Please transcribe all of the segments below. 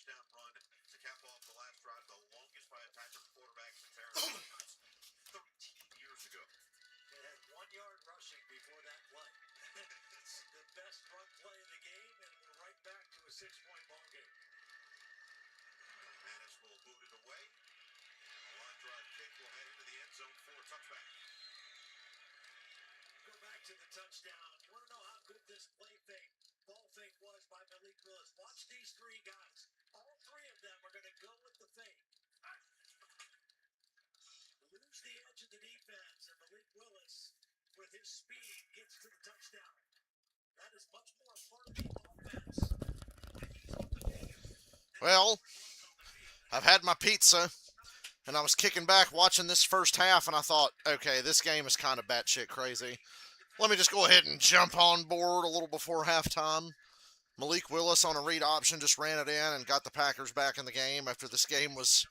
It had 1 yard rushing before that play. It's the best run play of the game, and we're right back to a 6-point ball game. Manis will boot it away. A line drive kick will head into the end zone for a touchback. Go back to the touchdown. You want to know how good this ball fake was by Malik Willis? Watch these three guys. All three of them are going to go with the fake. Lose the edge of the defense, and Malik Willis, with his speed, gets to the touchdown. That is much more part of the offense. Well, I've had my pizza, and I was kicking back watching this first half, and I thought, okay, this game is kind of batshit crazy. Let me just go ahead and jump on board a little before halftime. Malik Willis on a read option just ran it in and got the Packers back in the game after this game was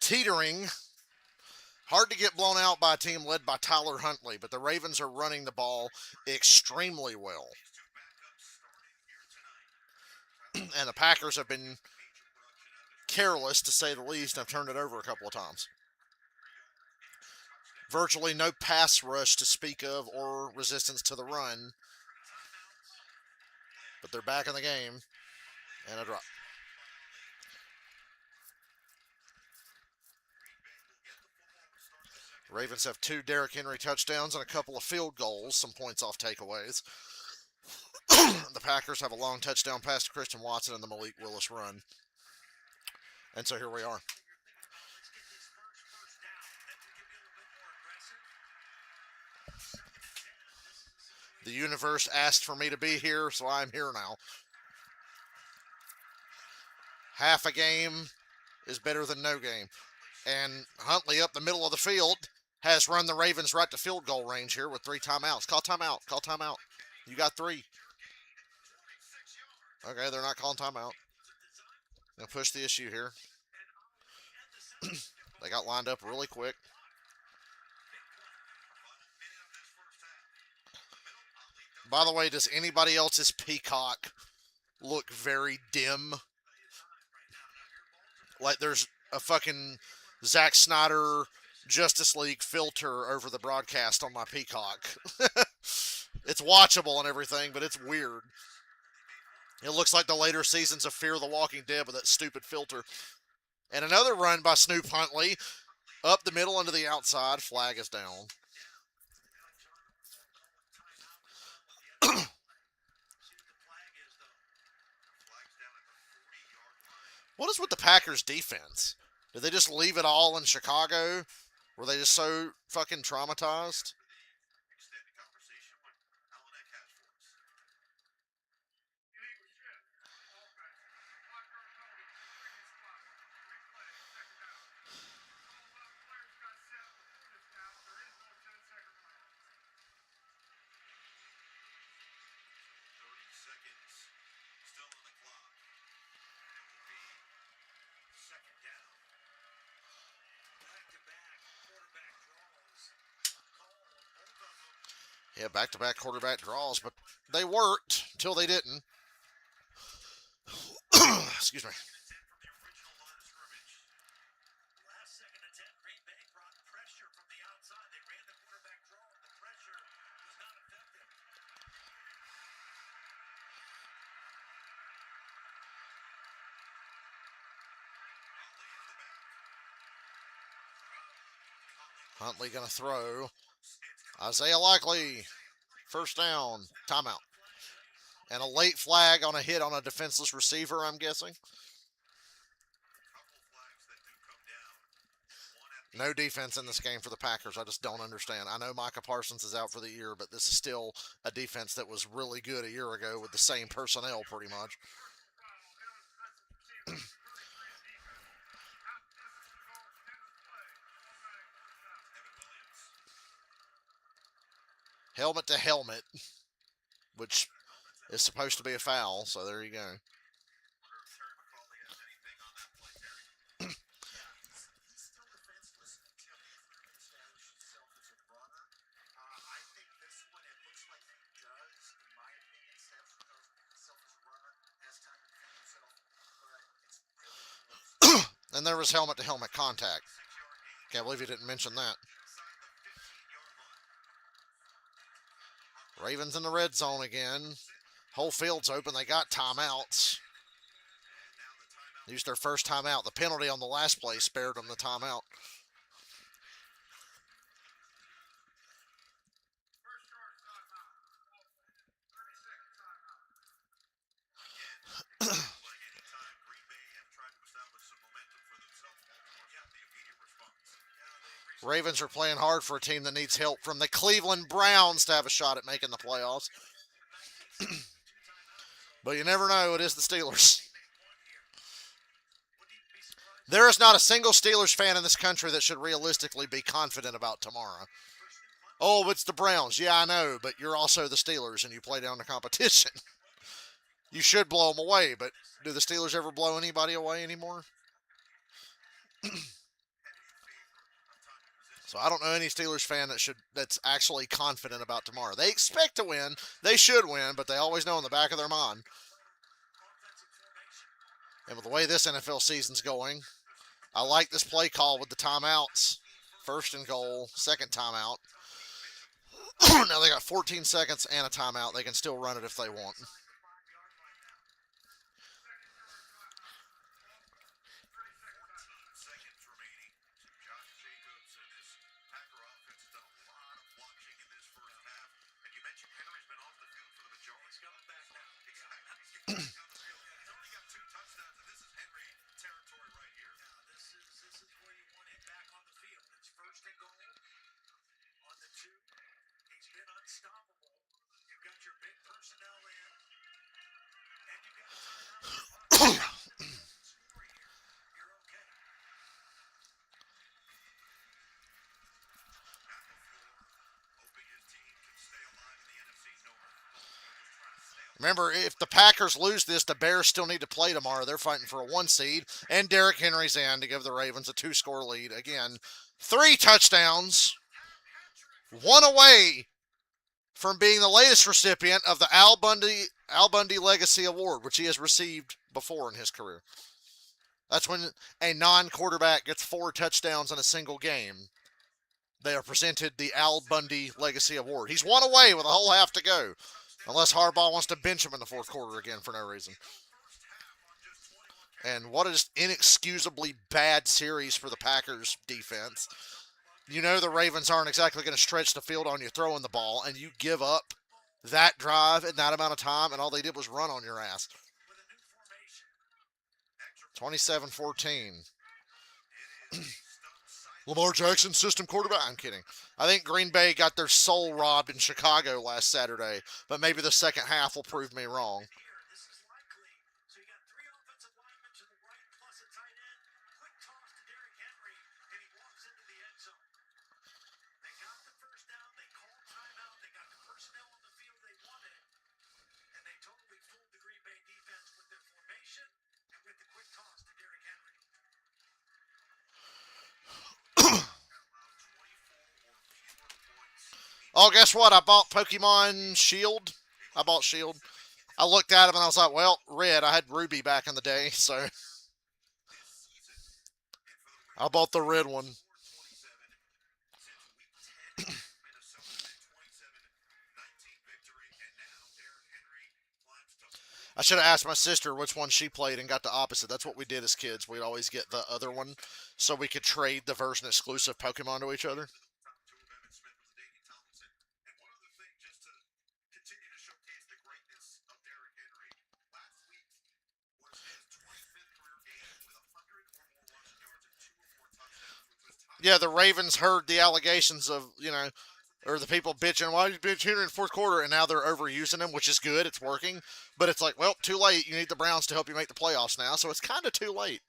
teetering. Hard to get blown out by a team led by Tyler Huntley, but the Ravens are running the ball extremely well. And the Packers have been careless, to say the least, and have turned it over a couple of times. Virtually no pass rush to speak of or resistance to the run. But they're back in the game. And a drop. Ravens have 2 Derrick Henry touchdowns and a couple of field goals, some points off takeaways. The Packers have a long touchdown pass to Christian Watson and the Malik Willis run. And so here we are. The universe asked for me to be here, so I'm here now. Half a game is better than no game. And Huntley up the middle of the field has run the Ravens right to field goal range here with 3 timeouts. Call timeout. Call timeout. You got 3. Okay, they're not calling timeout. Gonna push the issue here. They got lined up really quick. By the way, does anybody else's Peacock look very dim? Like there's a fucking Zack Snyder Justice League filter over the broadcast on my Peacock. It's watchable and everything, but it's weird. It looks like the later seasons of Fear the Walking Dead with that stupid filter. And another run by Snoop Huntley. Up the middle into the outside. Flag is down. What is with the Packers defense? Did they just leave it all in Chicago? Were they just so fucking traumatized? Yeah, back-to-back quarterback draws, but they worked until they didn't. Excuse me. Huntley going to throw. Isaiah Likely, first down, timeout. And a late flag on a hit on a defenseless receiver, I'm guessing. No defense in this game for the Packers. I just don't understand. I know Micah Parsons is out for the year, but this is still a defense that was really good a year ago with the same personnel pretty much. Helmet to helmet, which is supposed to be a foul, so there you go. And there was helmet-to-helmet contact. Can't believe you didn't mention that. Ravens in the red zone again. Whole field's open. They got timeouts. Used their first timeout. The penalty on the last play spared them the timeout. Ravens are playing hard for a team that needs help from the Cleveland Browns to have a shot at making the playoffs. But you never know. It is the Steelers. There is not a single Steelers fan in this country that should realistically be confident about tomorrow. Oh, it's the Browns. Yeah, I know, but you're also the Steelers, and you play down the competition. You should blow them away, but do the Steelers ever blow anybody away anymore? So I don't know any Steelers fan that's actually confident about tomorrow. They expect to win. They should win, but they always know in the back of their mind. And with the way this NFL season's going, I like this play call with the timeouts. First and goal, second timeout. Now they got 14 seconds and a timeout. They can still run it if they want. Remember, if the Packers lose this, the Bears still need to play tomorrow. They're fighting for a 1 seed, and Derrick Henry's in to give the Ravens a 2-score lead. Again, 3 touchdowns, 1 away from being the latest recipient of the Al Bundy Legacy Award, which he has received before in his career. That's when a non-quarterback gets 4 touchdowns in a single game. They are presented the Al Bundy Legacy Award. He's 1 away with a whole half to go. Unless Harbaugh wants to bench him in the fourth quarter again for no reason. And what an inexcusably bad series for the Packers defense. You know the Ravens aren't exactly going to stretch the field on you throwing the ball, and you give up that drive in that amount of time, and all they did was run on your ass. 27-14. Lamar Jackson, system quarterback. I'm kidding. I think Green Bay got their soul robbed in Chicago last Saturday, but maybe the second half will prove me wrong. Oh, guess what? I bought Pokemon Shield. I bought Shield. I looked at him and I was like, well, red. I had Ruby back in the day, so I bought the red one. I should have asked my sister which one she played and got the opposite. That's what we did as kids. We'd always get the other one so we could trade the version exclusive Pokemon to each other. Yeah, the Ravens heard the allegations of, or the people bitching, why did you bench Henry in the fourth quarter? And now they're overusing him, which is good. It's working. But it's like, well, too late. You need the Browns to help you make the playoffs now. So it's kind of too late.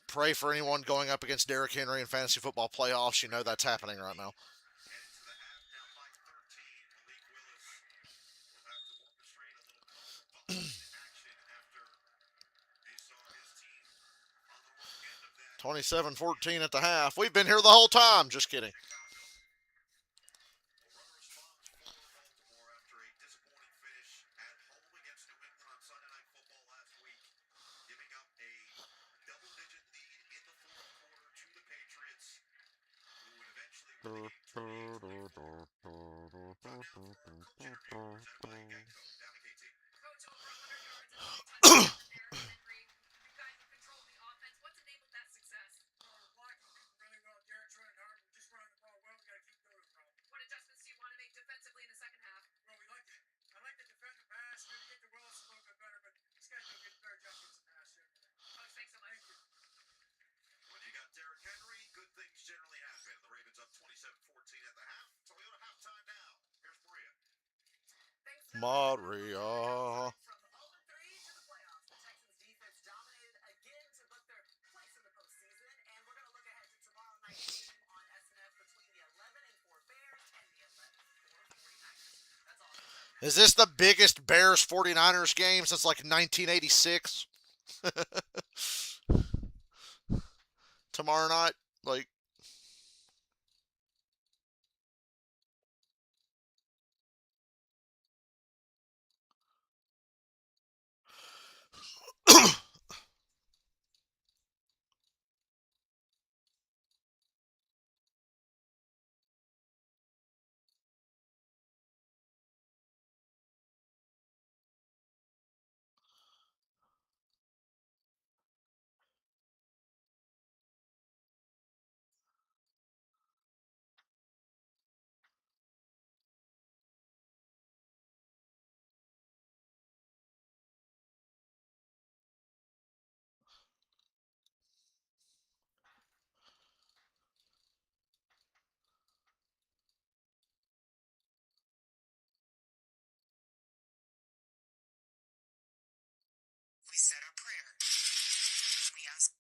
Pray for anyone going up against Derrick Henry in fantasy football playoffs. You know that's happening right now. 27-14 at the half. We've been here the whole time. Just kidding. Maria. Is this the biggest Bears 49ers game since like 1986? Tomorrow night? Like. We said our prayer. We asked.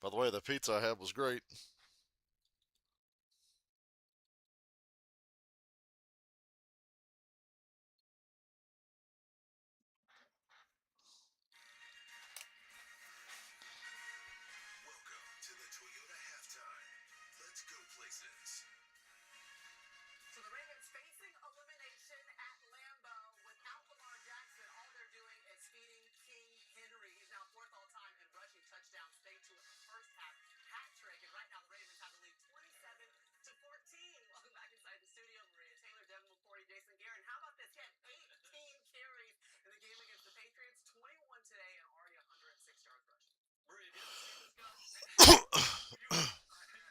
By the way, the pizza I had was great. Welcome to the Toyota halftime. Let's go places. So the Ravens facing elimination at Lambeau without Lamar Jackson. All they're doing is feeding King Henry. He's now fourth all time in rushing touchdowns. Stay to it first half hat trick. And right now the Ravens have the lead 27-14. Welcome back inside the studio. Maria Taylor, Devin McCourty, Jason Garrett. How about this? He had 18 carries in the game against the Patriots. 21 today and already 106 yards rushing. Maria, did you see this guy? He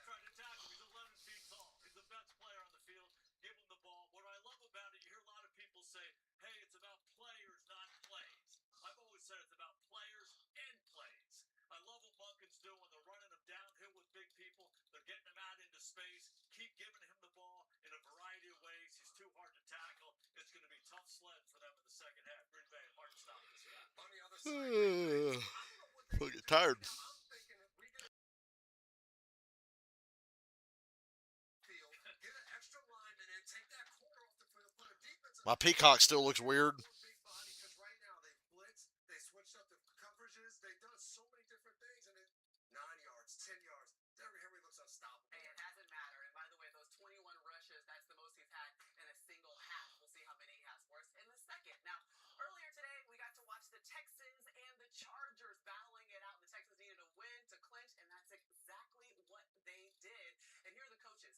tried to tackle. He's 11 feet tall. He's the best player on the field. Give him the ball. What I love about it, you hear a lot of people say, hey, it's about players, not plays. I've always said it's about players and plays. I love what Monken's doing. They're running him downhill with big people. They're getting him out into space. Keep giving him the ball in a variety of ways. He's too hard to tackle. It's going to be tough sled for them in the second half. Green Bay, hard to stop this guy. On the other side, I get tired. My peacock still looks weird. Right now they blitz, they switched up the coverages, they've done so many different things, and then 9 yards, 10 yards. Derrick Henry looks unstoppable. Hey, it hasn't mattered. And by the way, those 21 rushes, that's the most he's had in a single half. We'll see how many he has for us in the second. Now, earlier today, we got to watch the Texans and the Chargers battling it out. The Texans needed a win to clinch, and that's exactly what they did. And here are the coaches.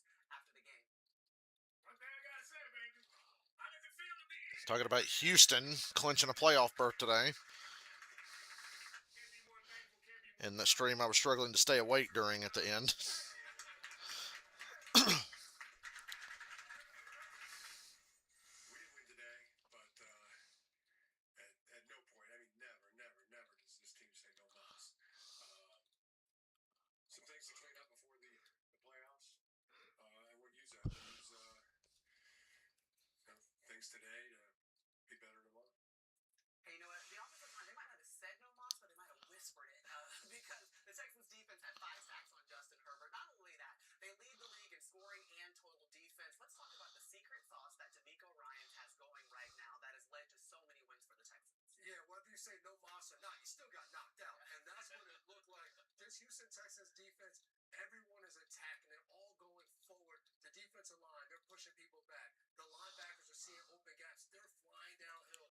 Talking about Houston clinching a playoff berth today. In the stream, I was struggling to stay awake during at the end. We didn't win today, but at no point, I mean, never does this team say no mas. Some things to clean up before the playoffs. And we'll use that. We'll use things today to be better tomorrow. Hey, you know what? The offensive line, they might not have said no mas, but they might have whispered it because the Texans defense had 5 sacks on Justin Herbert. Not only that, they lead the league in scoring and total defense. Let's talk about the secret sauce that D'Amico Ryans has going right now that has led to so many wins for the Texans. Yeah, whether you say no mas or not, you still got knocked out. And that's what it looked like. This Houston Texans defense, everyone is attacking. They're all going forward. The defensive line, they're pushing people back. The linebackers are seeing open gaps. They're flying downhill.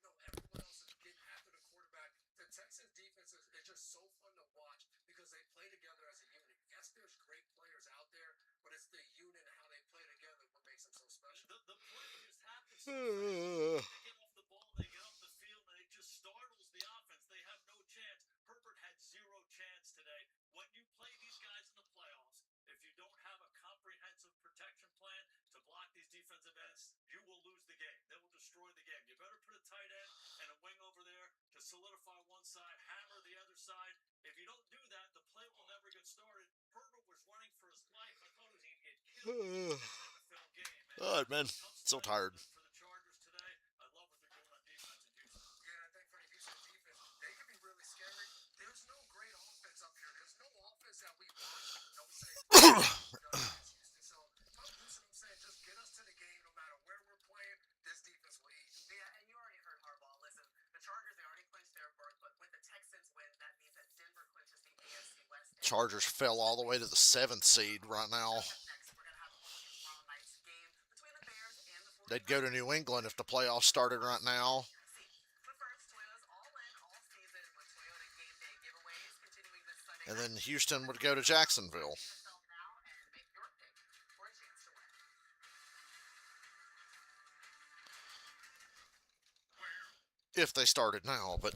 No, everyone else is getting after the quarterback. The Texans defense is just so fun to watch because they play together as a unit. Yes, there's great players out there, but it's the unit and how they play together what makes them so special. The play just happens so fast. They get off the ball, they get off the field, and it just startles the offense. They have no chance. Herbert had 0 chance today. When you play these guys in the playoffs, if you don't have a comprehensive protection plan to block these defensive ends, you will lose the game. They will destroy the game. You better put a tight end and a wing over there to solidify one side, hammer the other side. If you don't do that, the play will never get started. Herbert was running for his life. I thought he was going to get killed in the NFL game. Oh, man, so tired. For the Chargers today, I love what they're doing on defense in Houston. Yeah, I think for the Houston defense, they can be really scary. There's no great offense up here. There's no offense that we watch. Don't say Houston. So Tom Houston, I'm saying, just get us to the game no matter where we're playing. This defense will eat. Yeah, and you already heard Harbaugh. Listen, the Chargers, they already clinched their berth, but with the Texans win, that means that Denver clinches the AFC West. Chargers fell all the way to the 7th seed right now. They'd go to New England if the playoffs started right now. And then Houston would go to Jacksonville. If they started now, but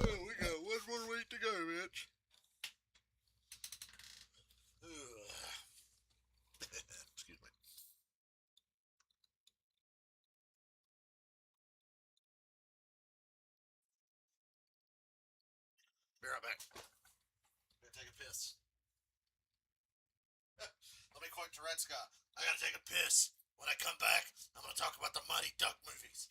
we got one more week to go, bitch. Excuse me. Be right back. Gonna take a piss. Let me quote Red Scott. I gotta take a piss. When I come back, I'm gonna talk about the Mighty Duck movies.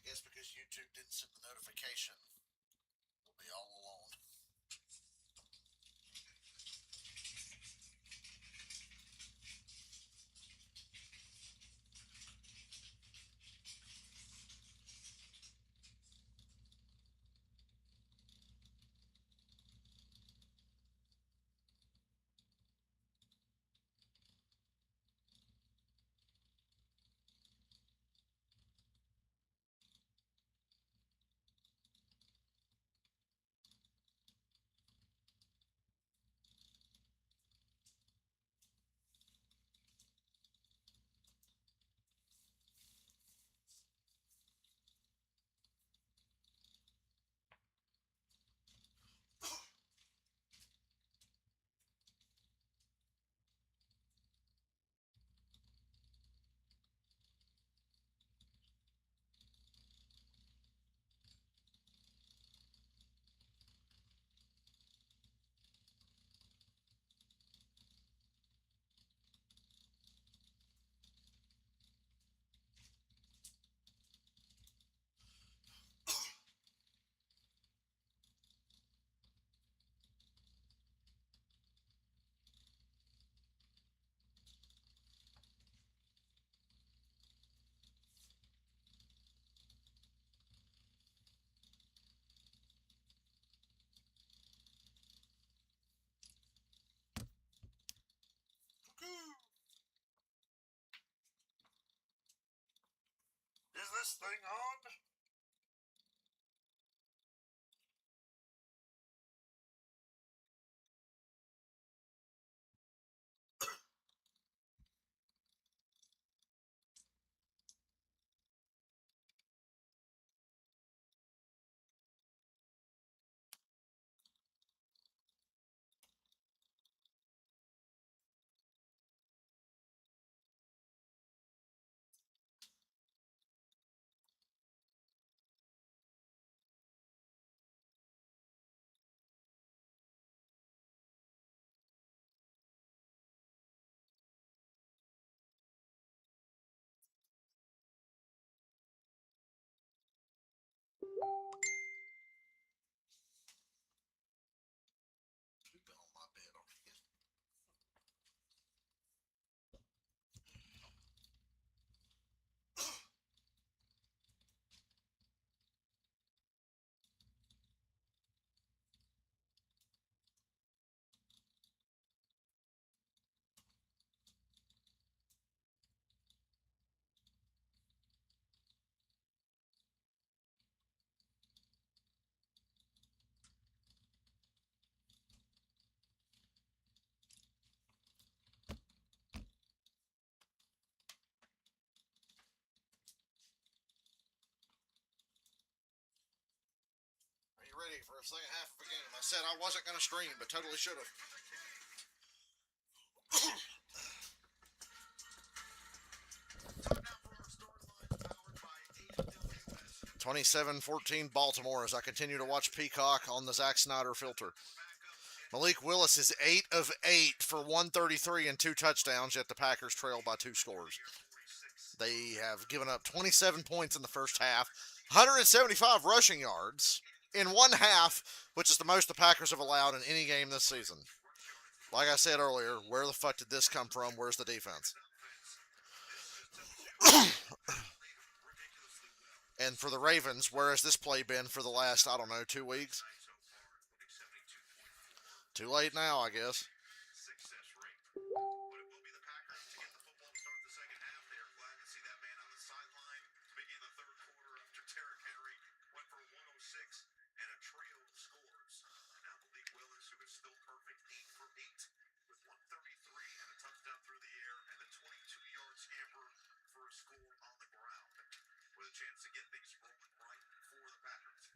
I guess because YouTube didn't send the notification, we'll be all alone. this thing on? Are you ready for a second half of a game? I said I wasn't going to stream, but totally should have. 27-14 Baltimore as I continue to watch Peacock on the Zack Snyder filter. Malik Willis is 8 of 8 for 133 and 2 touchdowns, yet the Packers trail by 2 scores. They have given up 27 points in the first half, 175 rushing yards in one half, which is the most the Packers have allowed in any game this season. Like I said earlier, where the fuck did this come from? Where's the defense? And for the Ravens, where has this play been for the last, 2 weeks? Too late now, I guess. With a chance to get things rolling right for the Packers.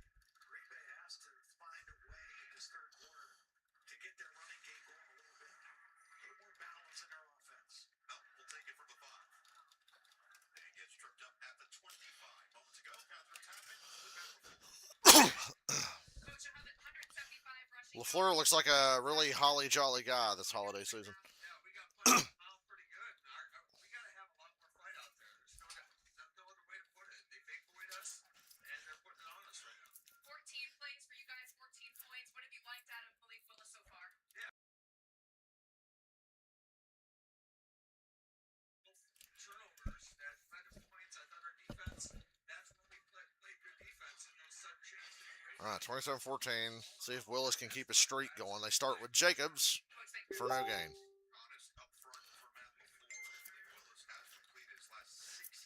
Green Bay has to find a way in this third quarter to get their running game going a little bit. A little more balance in their offense. Well, we'll take it from the 5. And gets tripped up at the 25. Moments ago, Catherine Tappan with LaFleur looks like a really holly jolly guy this holiday season. turnovers that led to points. I thought our defense, that's when we played good defense in those sudden changes. All right, 27-14. See if Willis can keep his streak going. They start with Jacobs for no gain. Honest up front for Matt LaFleur. Willis has completed his last 16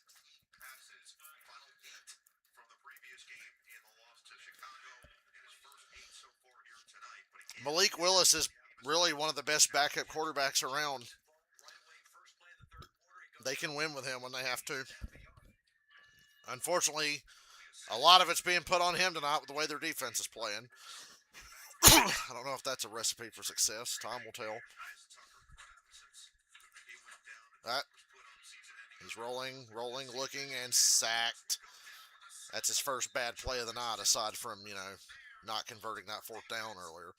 passes, final 8 from the previous game in the loss to Chicago, and his first 8 so far here tonight. But Malik Willis is really one of the best backup quarterbacks around. They can win with him when they have to. Unfortunately, a lot of it's being put on him tonight with the way their defense is playing. I don't know if that's a recipe for success. Time will tell. That he's rolling, looking, and sacked. That's his first bad play of the night, aside from, not converting that fourth down earlier.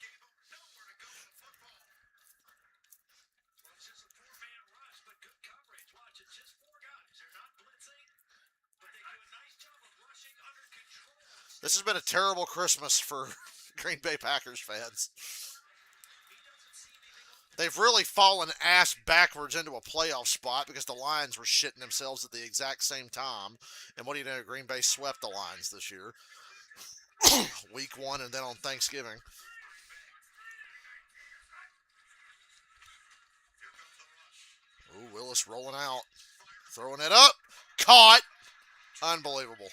This has been a terrible Christmas for Green Bay Packers fans. They've really fallen ass backwards into a playoff spot because the Lions were shitting themselves at the exact same time. And what do you know? Green Bay swept the Lions this year. Week 1 and then on Thanksgiving. Ooh, Willis rolling out. Throwing it up. Caught. Unbelievable.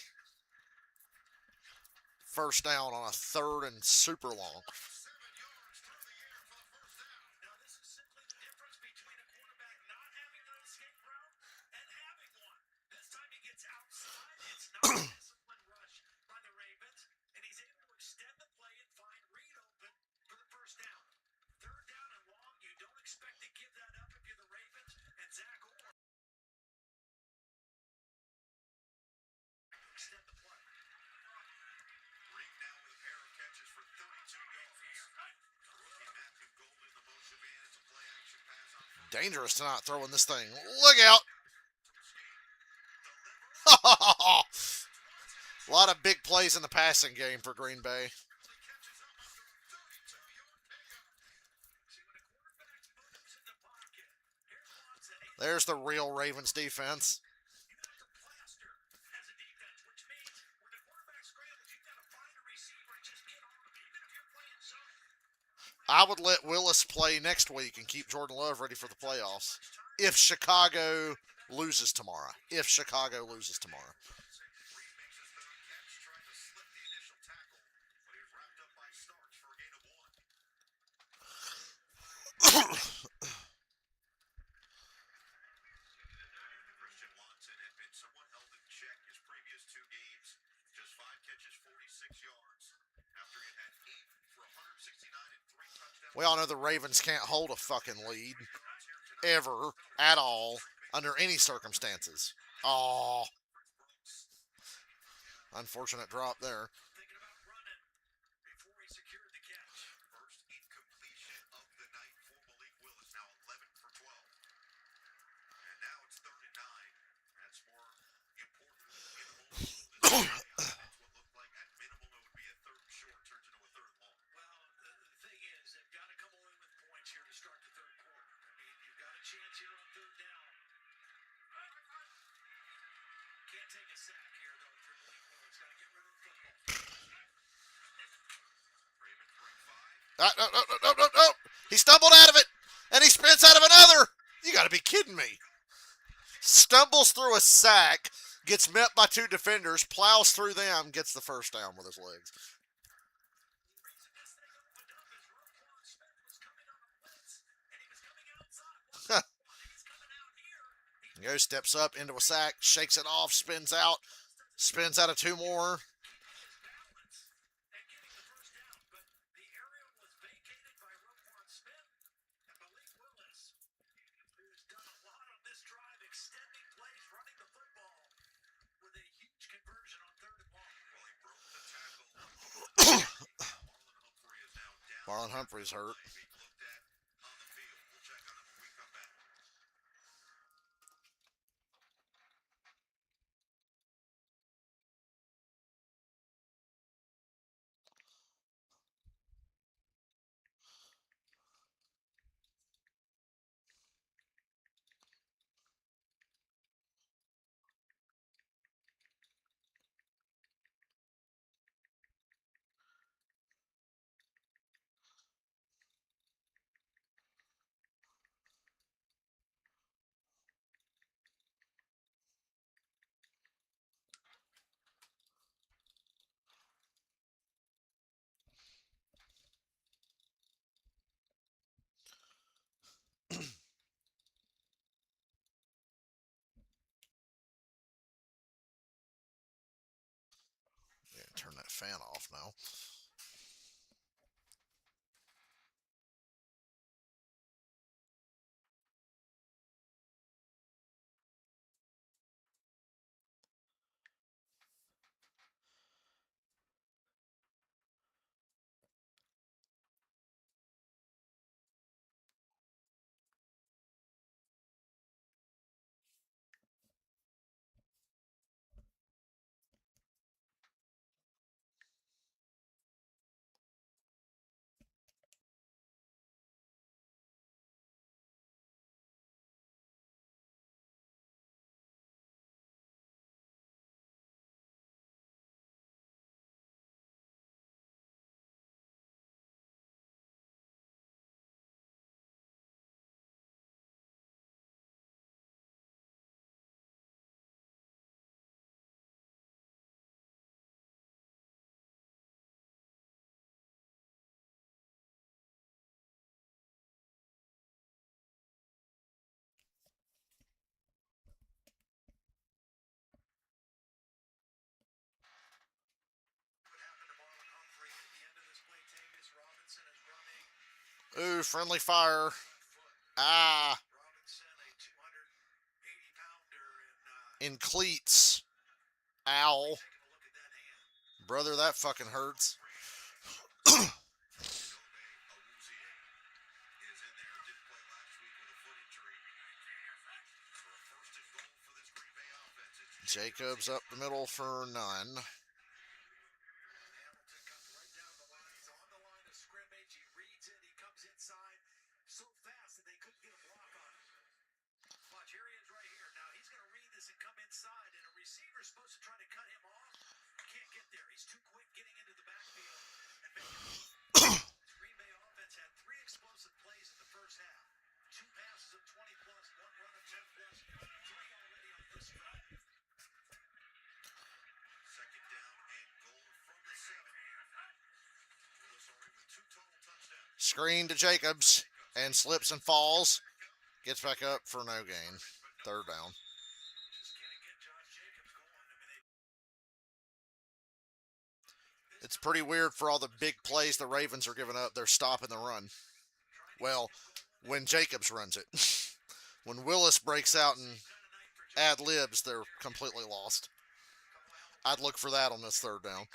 First down on a third and super long. Now, this is simply the difference between a quarterback not having an escape route and having one. This time he gets outside. It's not a disciplined rush by the Ravens, and he's able to extend the play and find Reed open for the first down. Third down and long, you don't expect to give that up if you're the Ravens, and Zach Orr extend the play. Reed now with a pair of catches for 32 yards. Dangerous to not throwing this thing. Look out. A lot of big plays in the passing game for Green Bay. There's the real Ravens defense. I would let Willis play next week and keep Jordan Love ready for the playoffs. If Chicago loses tomorrow. If Chicago loses tomorrow. We all know the Ravens can't hold a fucking lead. Ever. At all. Under any circumstances. Oh. Unfortunate drop there. No. He stumbled out of it, and he spins out of another. You got to be kidding me. Stumbles through a sack, gets met by two defenders, plows through them, gets the first down with his legs. Go steps up into a sack, shakes it off, spins out of two more. Marlon Humphrey's hurt. Turn that fan off now. Ooh, friendly fire. Ah, in cleats. Ow. Brother, that fucking hurts. Jacobs up the middle for none. Screen to Jacobs and slips and falls. Gets back up for no gain. Third down. It's pretty weird for all the big plays the Ravens are giving up. They're stopping the run. Well, when Jacobs runs it. When Willis breaks out and ad libs, they're completely lost. I'd look for that on this third down.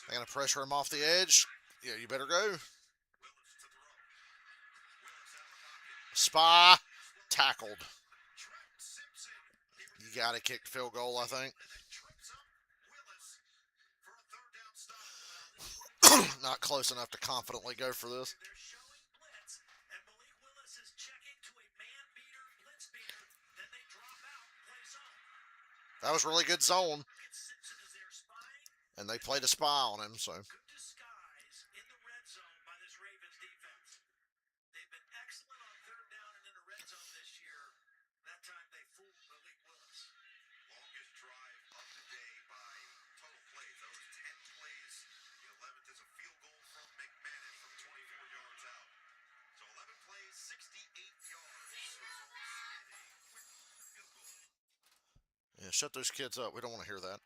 They're going to pressure him off the edge. Yeah, you better go. Spy tackled. You got to kick field goal, I think. Not close enough to confidently go for this. That was really good zone. And they played a spy on him, so. Yeah, shut those kids up. We don't want to hear that.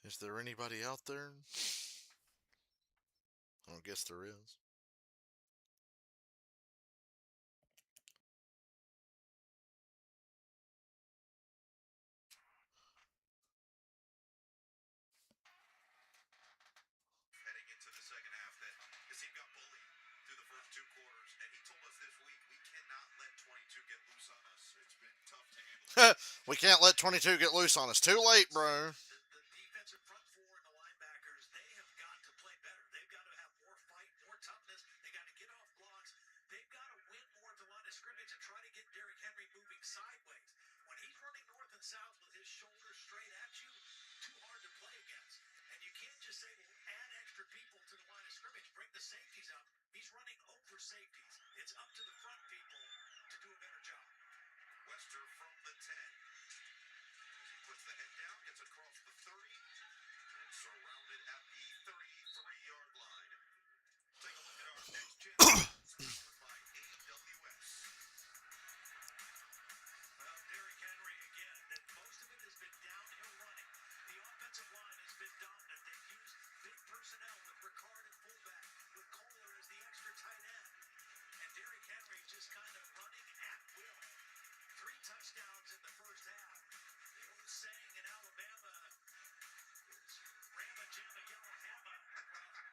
Is there anybody out there? I don't guess there is. We can't let 22 get loose on us. Too late, bro. The defensive front four and the linebackers, they have got to play better. They've got to have more fight, more toughness. They got to get off blocks. They've got to win more at the line of scrimmage and try to get Derrick Henry moving sideways. When he's running north and south with his shoulders straight at you, too hard to play against. And you can't just say, well, add extra people to the line of scrimmage, bring the safeties up. He's running over safeties. It's up to the front people to do a better job. Wester from the 10. He puts the head down, gets across the 30, and surrounded at the 33-yard line. Take a look at our next gen powered by AWS. Well, Derrick Henry again, that most of it has been downhill running. The offensive line has been dominant. They've used big personnel with Ricard at fullback, with Kohler as the extra tight end. And Derrick Henry just kind of running at will. 3 touchdowns in the first half. The old saying in Alabama is Ramma Jamma Yellow Hammer.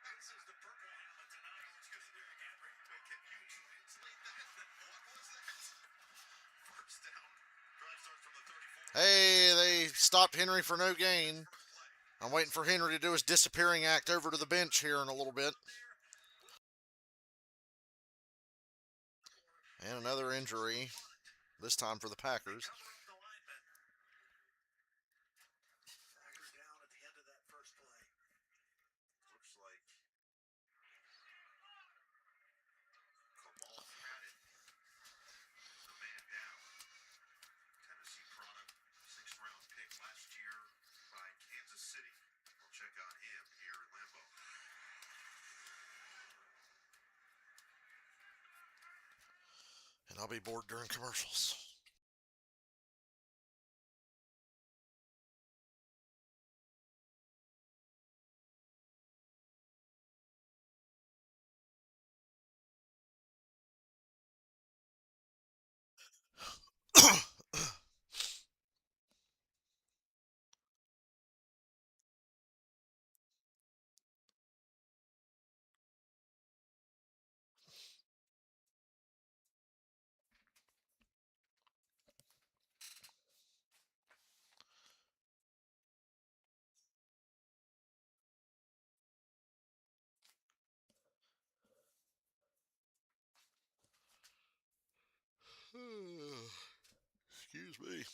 This is the purple hammer tonight. It's because of Derrick Henry. Can you translate that? What was that? First down. Drive starts from the 34. Hey, they stopped Henry for no gain. I'm waiting for Henry to do his disappearing act over to the bench here in a little bit. And another injury, this time for the Packers. Down at the end of that first play. Looks like Compelled had it. The man down. Tennessee product, 6th-round pick last year by Kansas City. We'll check on him here in Lambeau. And I'll be bored during commercials. Excuse me.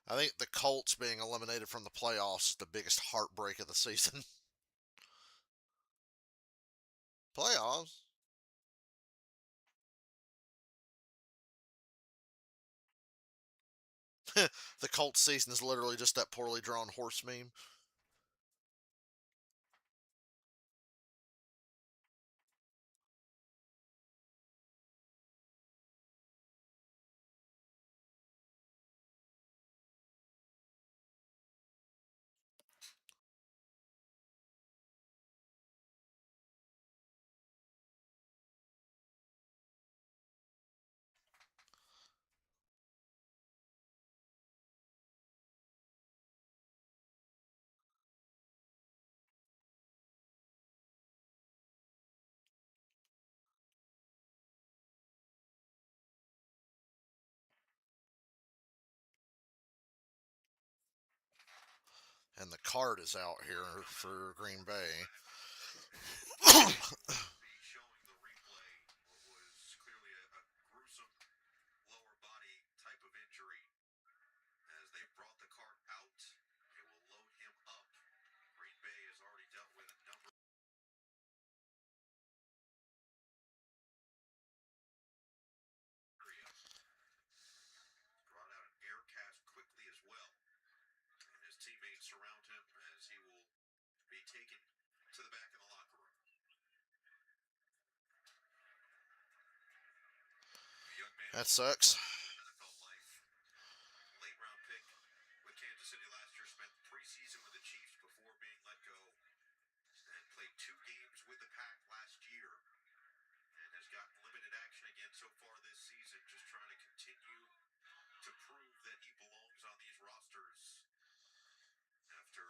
I think the Colts being eliminated from the playoffs is the biggest heartbreak of the season. Playoffs? The Colts season is literally just that poorly drawn horse meme. And the card is out here for Green Bay. Showing the replay what was clearly a gruesome lower body type of injury. As they brought the cart out, they will load him up. Green Bay has already dealt with a number. Brought out an air cast quickly as well. And his teammates surround him as he will be taken to the back of the locker room. That sucks. NFL life. Late round pick with Kansas City last year, spent preseason with the Chiefs before being let go, and played 2 games with the Pack last year, and has gotten limited action again so far this season, just trying to continue to prove that he belongs on these rosters after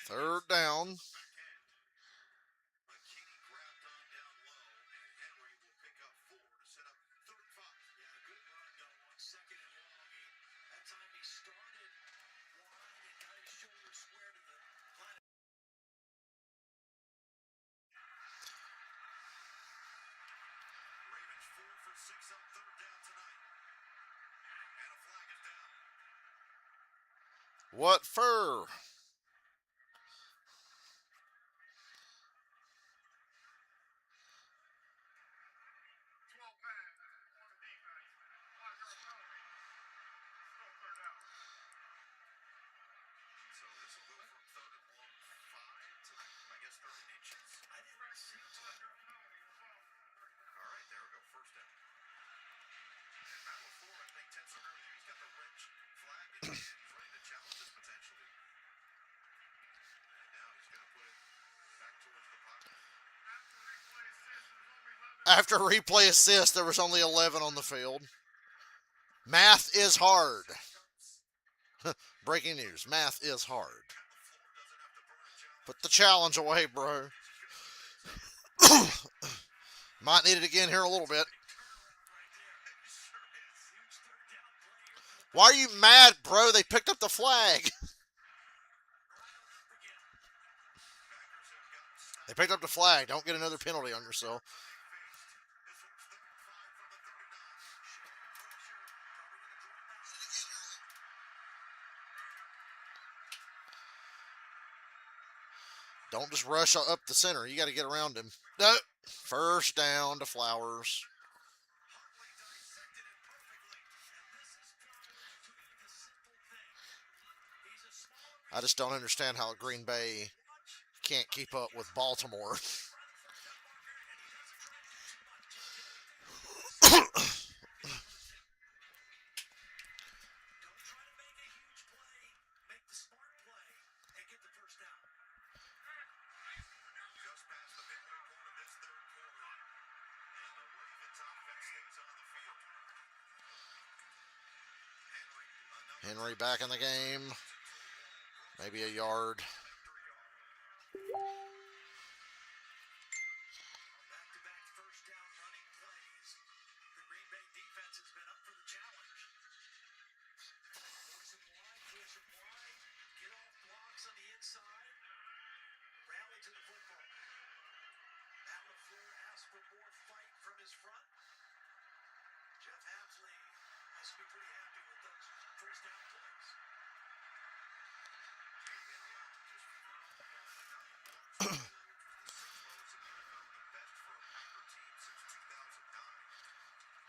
Third down. What for? After replay assist, there was only 11 on the field. Math is hard. Breaking news. Math is hard. Put the challenge away, bro. Might need it again here in a little bit. Why are you mad, bro? They picked up the flag. They picked up the flag. Don't get another penalty on yourself. Don't just rush up the center. You got to get around him. No. First down to Flowers. I just don't understand how Green Bay can't keep up with Baltimore. Henry back in the game. Maybe a yard.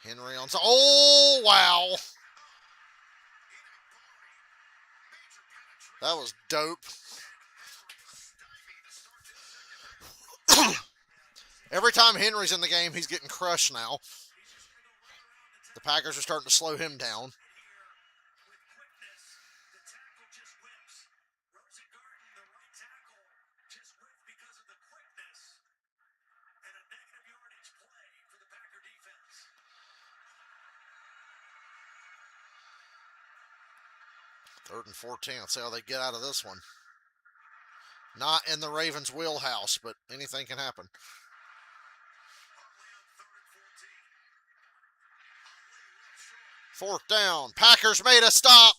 Henry on. Oh, wow. That was dope. Every time Henry's in the game, he's getting crushed now. The Packers are starting to slow him down. Third and 14. Let's see how they get out of this one. Not in the Ravens' wheelhouse, but anything can happen. Fourth down. Packers made a stop.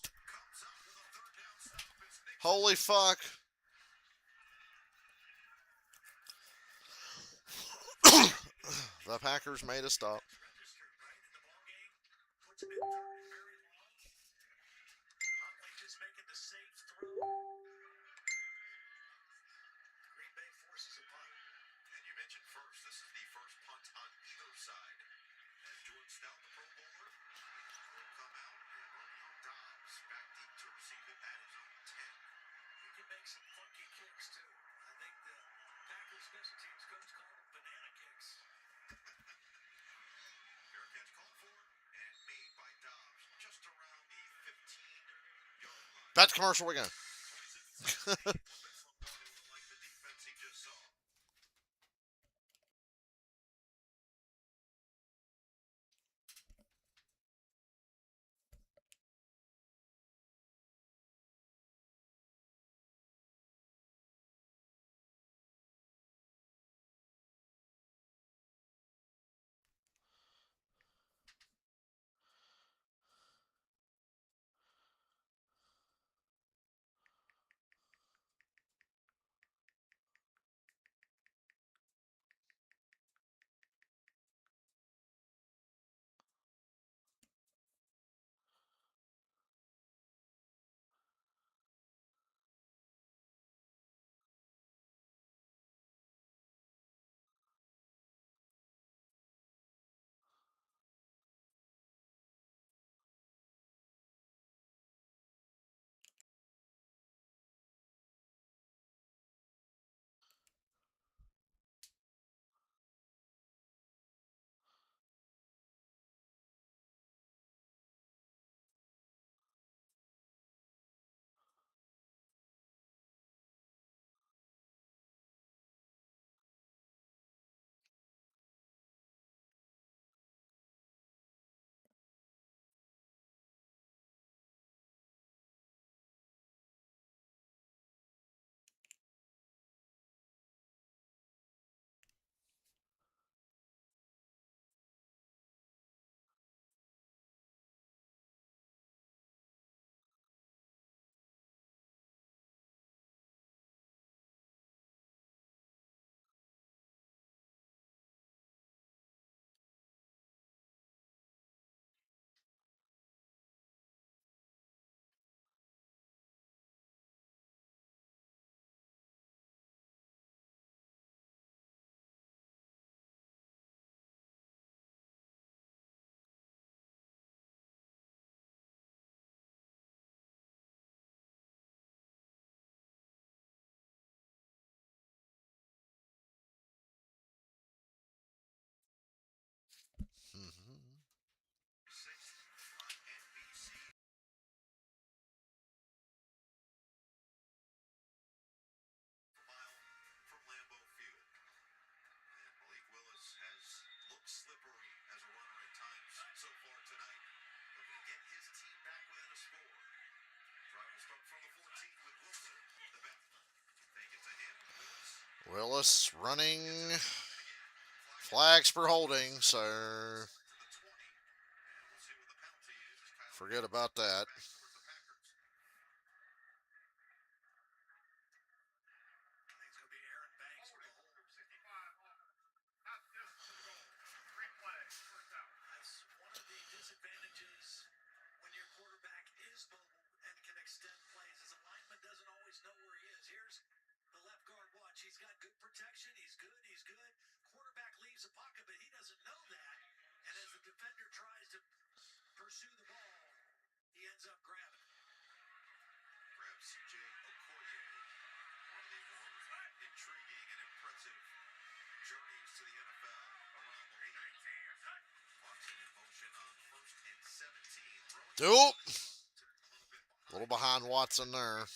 Holy fuck. The Packers made a stop. Back to commercial we go. Willis running. Flags for holding, so forget about that. He's got good protection. He's good. Quarterback leaves the pocket, but he doesn't know that. And as the defender tries to pursue the ball, he ends up grabbing it. Grabs C.J. Okoye, one of the more intriguing and impressive journeys to the NFL around the league. Watson in motion on 1st and 17. Doop. A little behind Watson there.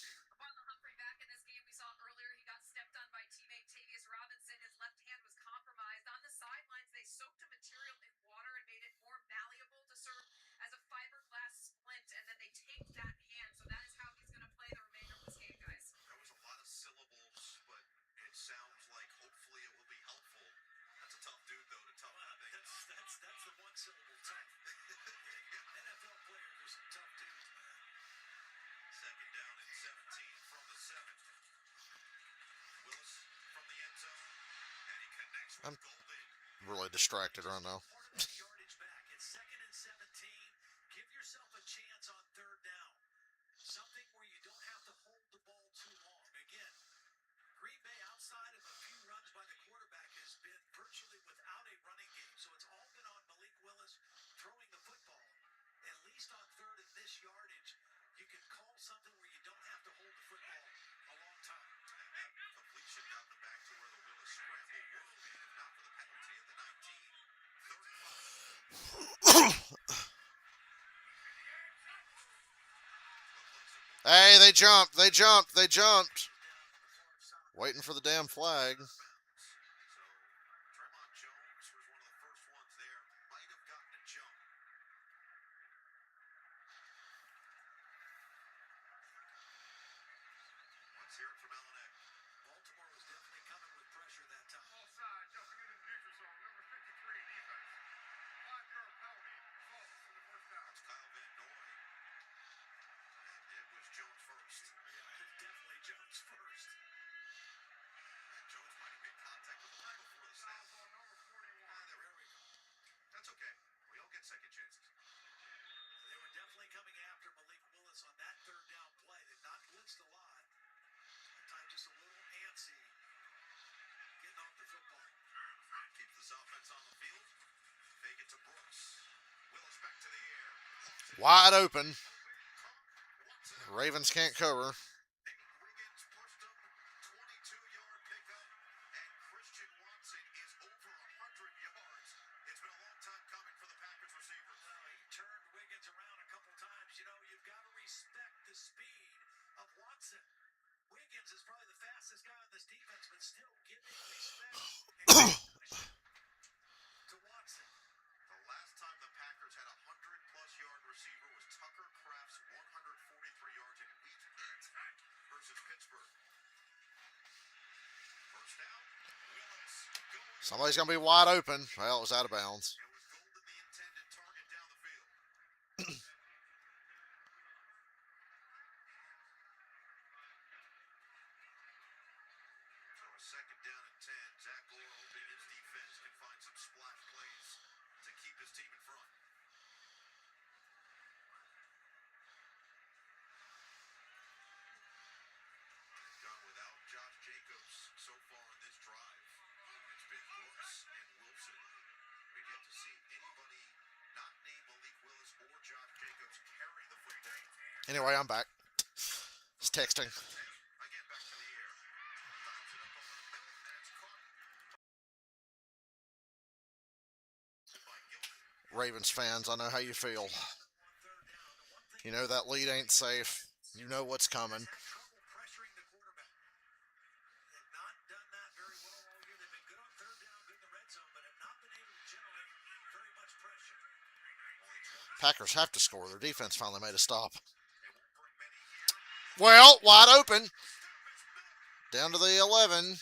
I'm really distracted right now. It's 2nd and 17. Give yourself a chance on 3rd down. Something where you don't have to hold the ball too long. Again, Green Bay, outside of a few runs by the quarterback, has been virtually without a running game. So it's all been on Malik Willis throwing the football. At least on 3rd and this yardage, you can call something where you don't have to hold the football a long time. That completion got them back to where the Willis scramble would have been if not for the penalty at the 19. Hey, they jumped. Waiting for the damn flag. Second chances. They were definitely coming after Malik Willis on that 3rd down play. They've not blitzed a lot. Sometimes just a little antsy getting off the football. Keep this offense on the field. Fake it to Brooks. Willis back to the air. Wide open. Ravens can't cover. Wiggins pushed him. 22-yard pickup. And Christian Watson is over 100 yards. It's been a long time coming for the Packers receivers. Well, he turned Wiggins around a couple times. You know, you've got to respect the speed of Watson. Wiggins is probably the fastest guy on this defense, but still giving respect to Watson. The last time the Packers had a 100-plus yard receiver was Tucker Kraft's 143 yards in Week 8 versus Pittsburgh. First down, Willis. Somebody's going to be wide open. Well, it was out of bounds. It was Golden, the intended target down the field. So a 2nd down and 10. Zach Gore hoping his defense can find some splash plays to keep his team in front. Gone without Josh Jacobs so far in this drive. It's been Brooks and Wilson. We've yet to see anybody not named Malik Willis or Josh Jacobs carry the football. Anyway, I'm back. It's texting. Again, back to the air. Dials it up over the middle, and it's caught by Gilman. Ravens fans, I know how you feel. You know that lead ain't safe. You know what's coming. Trouble pressuring the quarterback. They've not done that very well all year. They've been good on 3rd down, good in the red zone, but have not been able to generate very much pressure. Packers have to score. Their defense finally made a stop. Well, wide open. Down to the 11.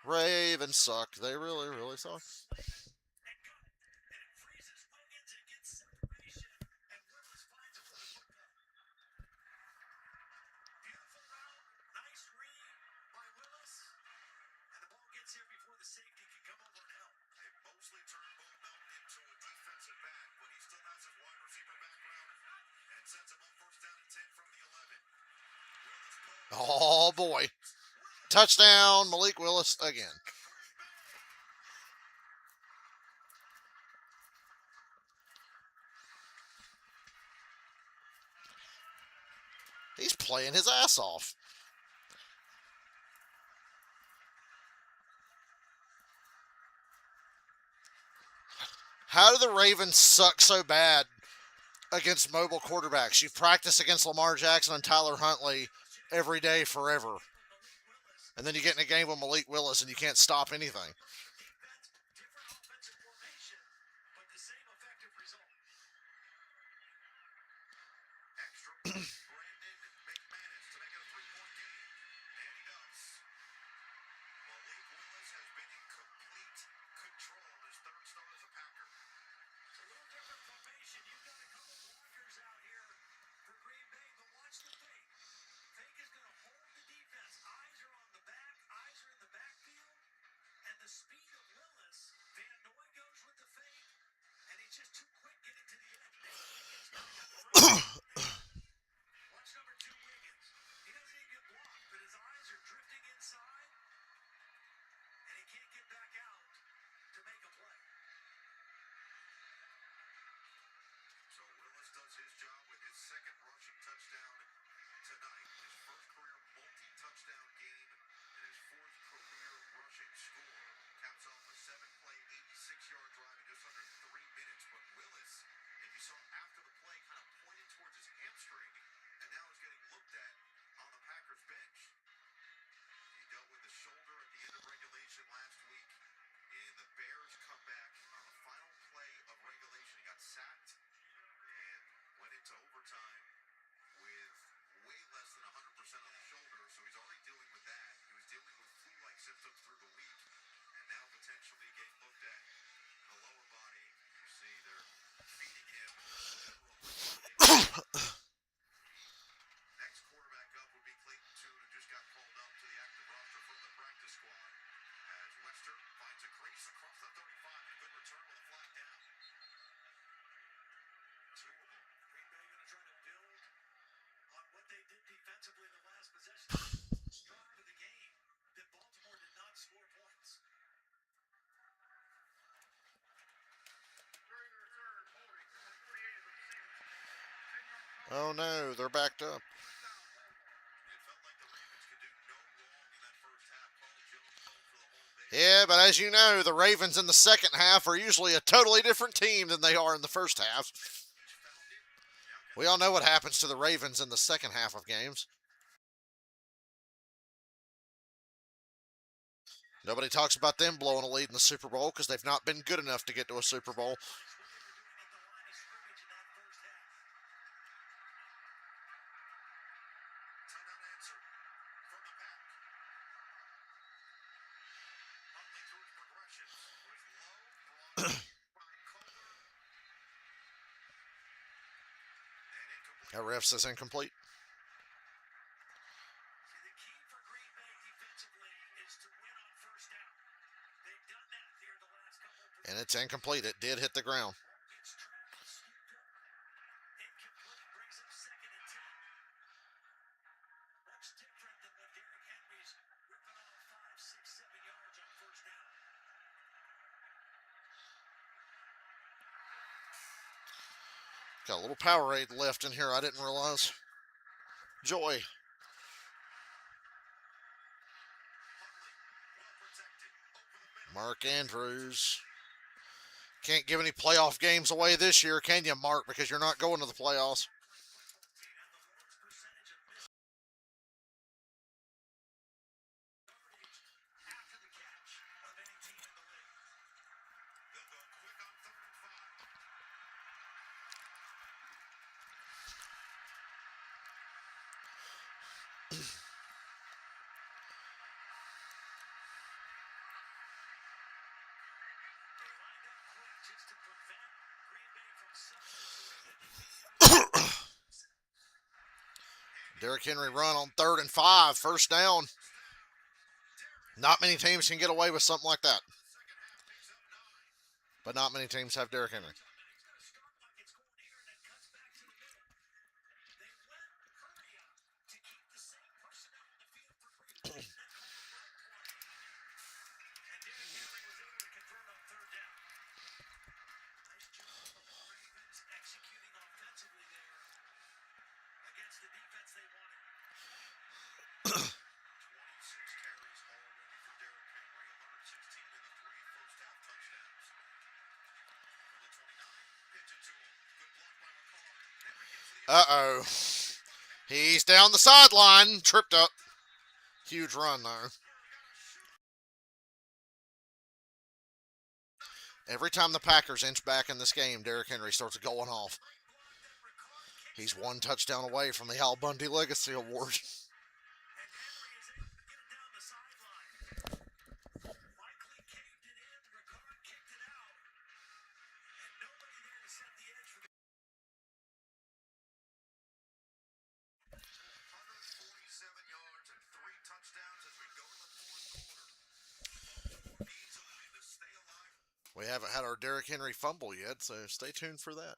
Ravens suck. They really, really suck. Oh boy. Touchdown, Malik Willis again. He's playing his ass off. How do the Ravens suck so bad against mobile quarterbacks? You practice against Lamar Jackson and Tyler Huntley every day forever. And then you get in a game with Malik Willis and you can't stop anything. Oh no, they're backed up. Yeah, but as you know, the Ravens in the second half are usually a totally different team than they are in the first half. We all know what happens to the Ravens in the second half of games. Nobody talks about them blowing a lead in the Super Bowl because they've not been good enough to get to a Super Bowl. That ref says incomplete. And it's incomplete. It did hit the ground. Got a little Powerade left in here I didn't realize. Joy. Mark Andrews. Can't give any playoff games away this year, can you, Mark? Because you're not going to the playoffs. Derrick Henry run on 3rd and 5, first down. Not many teams can get away with something like that. But not many teams have Derrick Henry. Uh-oh. He's down the sideline, tripped up. Huge run, though. Every time the Packers inch back in this game, Derrick Henry starts going off. He's one touchdown away from the Al Bundy Legacy Award. We haven't had our Derrick Henry fumble yet, so stay tuned for that.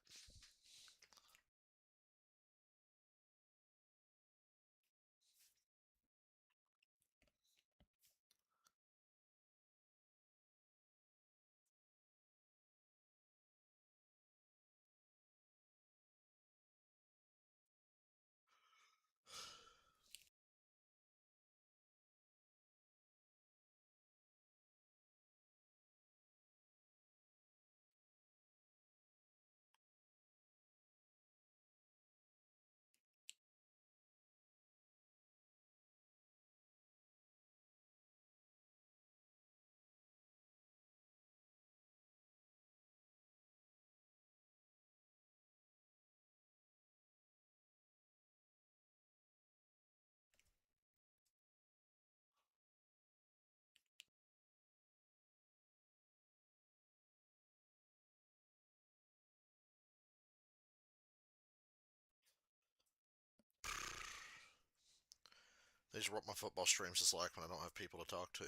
These are what my football streams is like when I don't have people to talk to.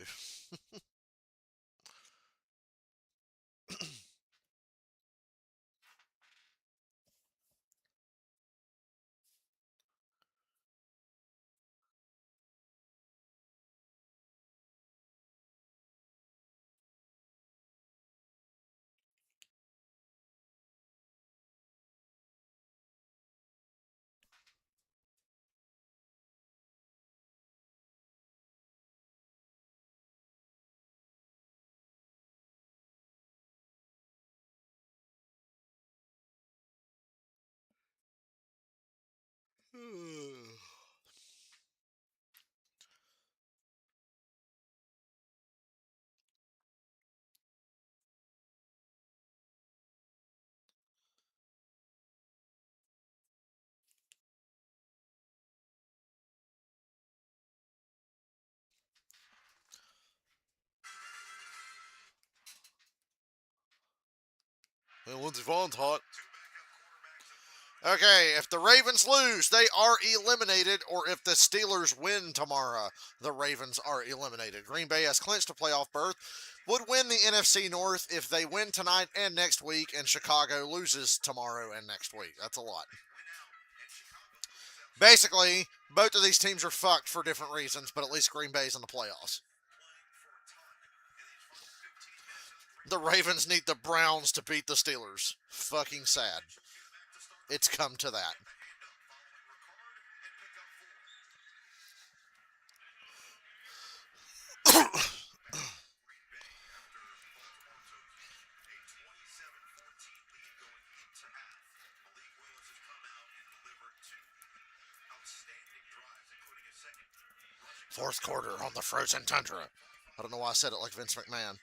Well, Lindsey Vaughn's hot. Okay, if the Ravens lose, they are eliminated, or if the Steelers win tomorrow, the Ravens are eliminated. Green Bay has clinched a playoff berth, would win the NFC North if they win tonight and next week, and Chicago loses tomorrow and next week. That's a lot. Basically, both of these teams are fucked for different reasons, but at least Green Bay's in the playoffs. The Ravens need the Browns to beat the Steelers. Fucking sad. It's come to that. Fourth quarter on the frozen tundra. I don't know why I said it like Vince McMahon.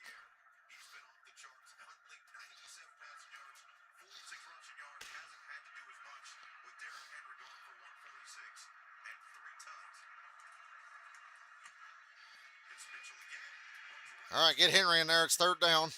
All right, get Henry in there. It's third down.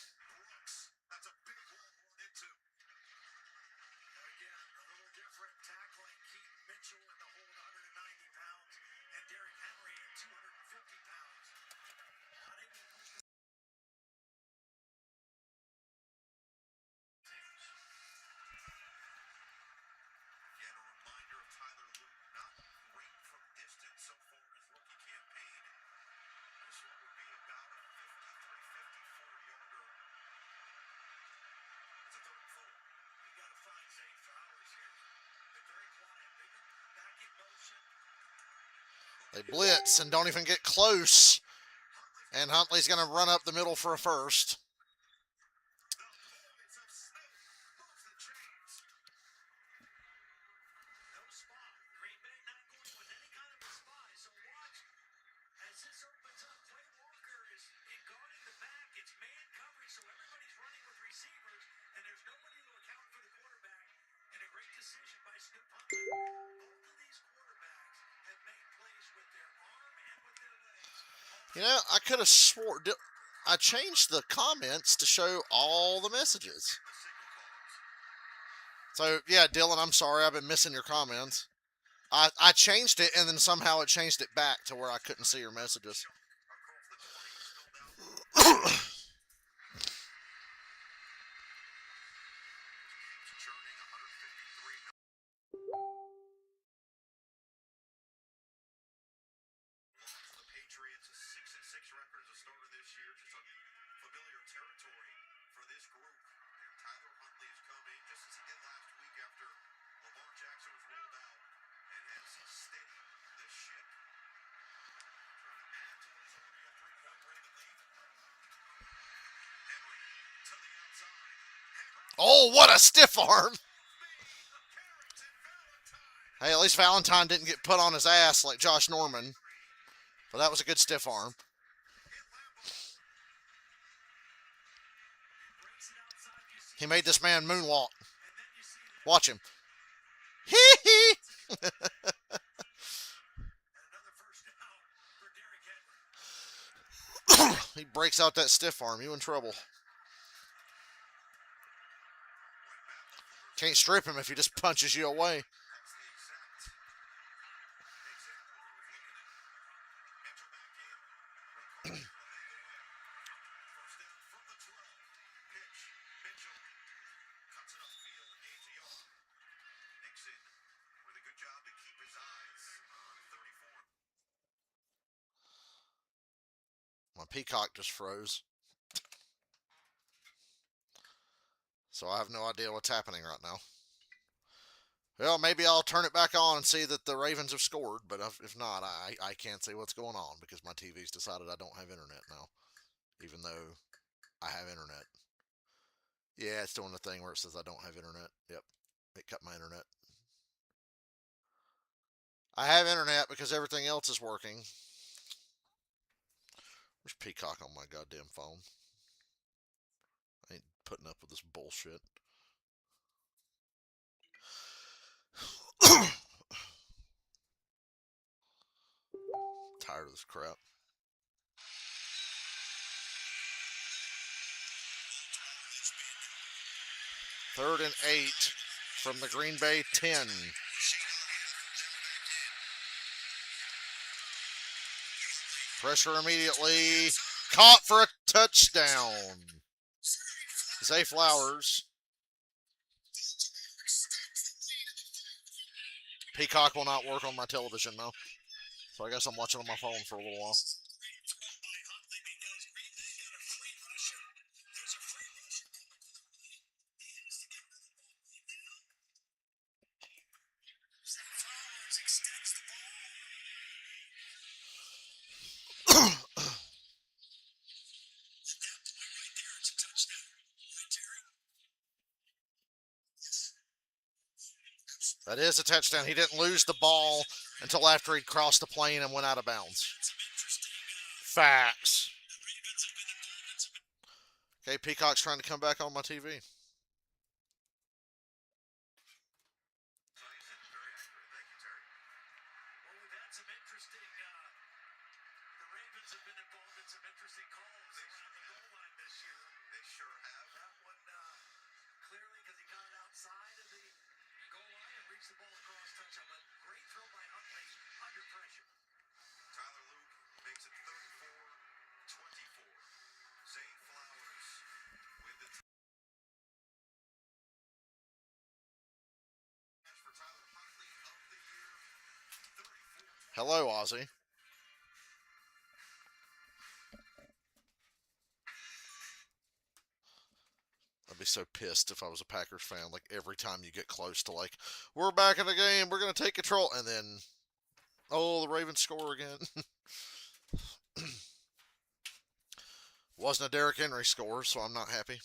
They blitz and don't even get close. And Huntley's going to run up the middle for a first. You know, I could have swore I changed the comments to show all the messages. So, yeah, Dylan, I'm sorry. I've been missing your comments. I changed it, and then somehow it changed it back to where I couldn't see your messages. Oh, what a stiff arm! Hey, at least Valentine didn't get put on his ass like Josh Norman. But that was a good stiff arm. He made this man moonwalk. Watch him. Hee hee! He breaks out that stiff arm. You in trouble. Can't strip him if he just punches you away. My Peacock just froze. So I have no idea what's happening right now. Well, maybe I'll turn it back on and see that the Ravens have scored, but if not, I can't see what's going on because my TV's decided I don't have internet now, even though I have internet. Yeah, it's doing the thing where it says I don't have internet. Yep, it cut my internet. I have internet because everything else is working. There's Peacock on my goddamn phone. I ain't putting up with this bullshit. Tired of this crap. Third and 8 from the Green Bay 10. Pressure immediately. Caught for a touchdown. Zay Flowers. Peacock will not work on my television now. So I guess I'm watching on my phone for a little while. That is a touchdown. He didn't lose the ball until after he'd crossed the plane and went out of bounds. Facts. Okay, Peacock's trying to come back on my TV. Hello, Ozzy. I'd be so pissed if I was a Packers fan. Like, every time you get close to, like, we're back in the game, we're going to take control, and then Oh, the Ravens score again. Wasn't a Derrick Henry score, so I'm not happy.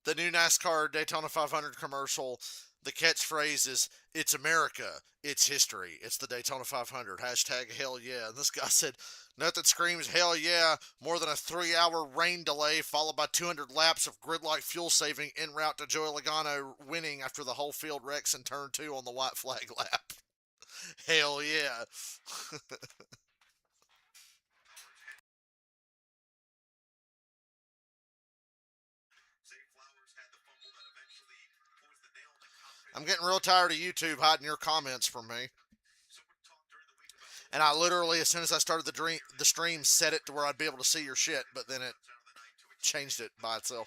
The new NASCAR Daytona 500 commercial, the catchphrase is, "It's America, it's history, it's the Daytona 500, hashtag hell yeah." And this guy said, "Nothing screams hell yeah more than a 3-hour rain delay followed by 200 laps of grid-like fuel saving en route to Joey Logano winning after the whole field wrecks in turn 2 on the white flag lap." Hell yeah. I'm getting real tired of YouTube hiding your comments from me. And I literally, as soon as I started the stream, set it to where I'd be able to see your shit, but then it changed it by itself.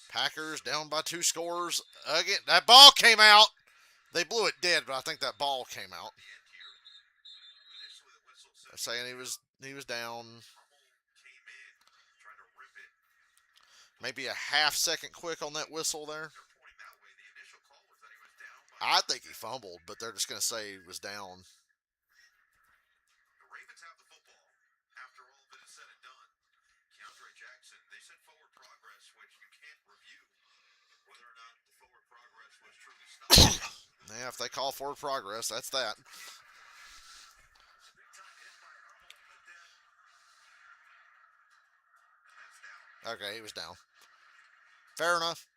Packers down by 2 scores again. That ball came out. They blew it dead, but I think that ball came out. They're saying he was down. Maybe a half second quick on that whistle there. I think he fumbled, but they're just going to say he was down. Yeah, if they call forward progress, that's that. Okay, he was down. Fair enough.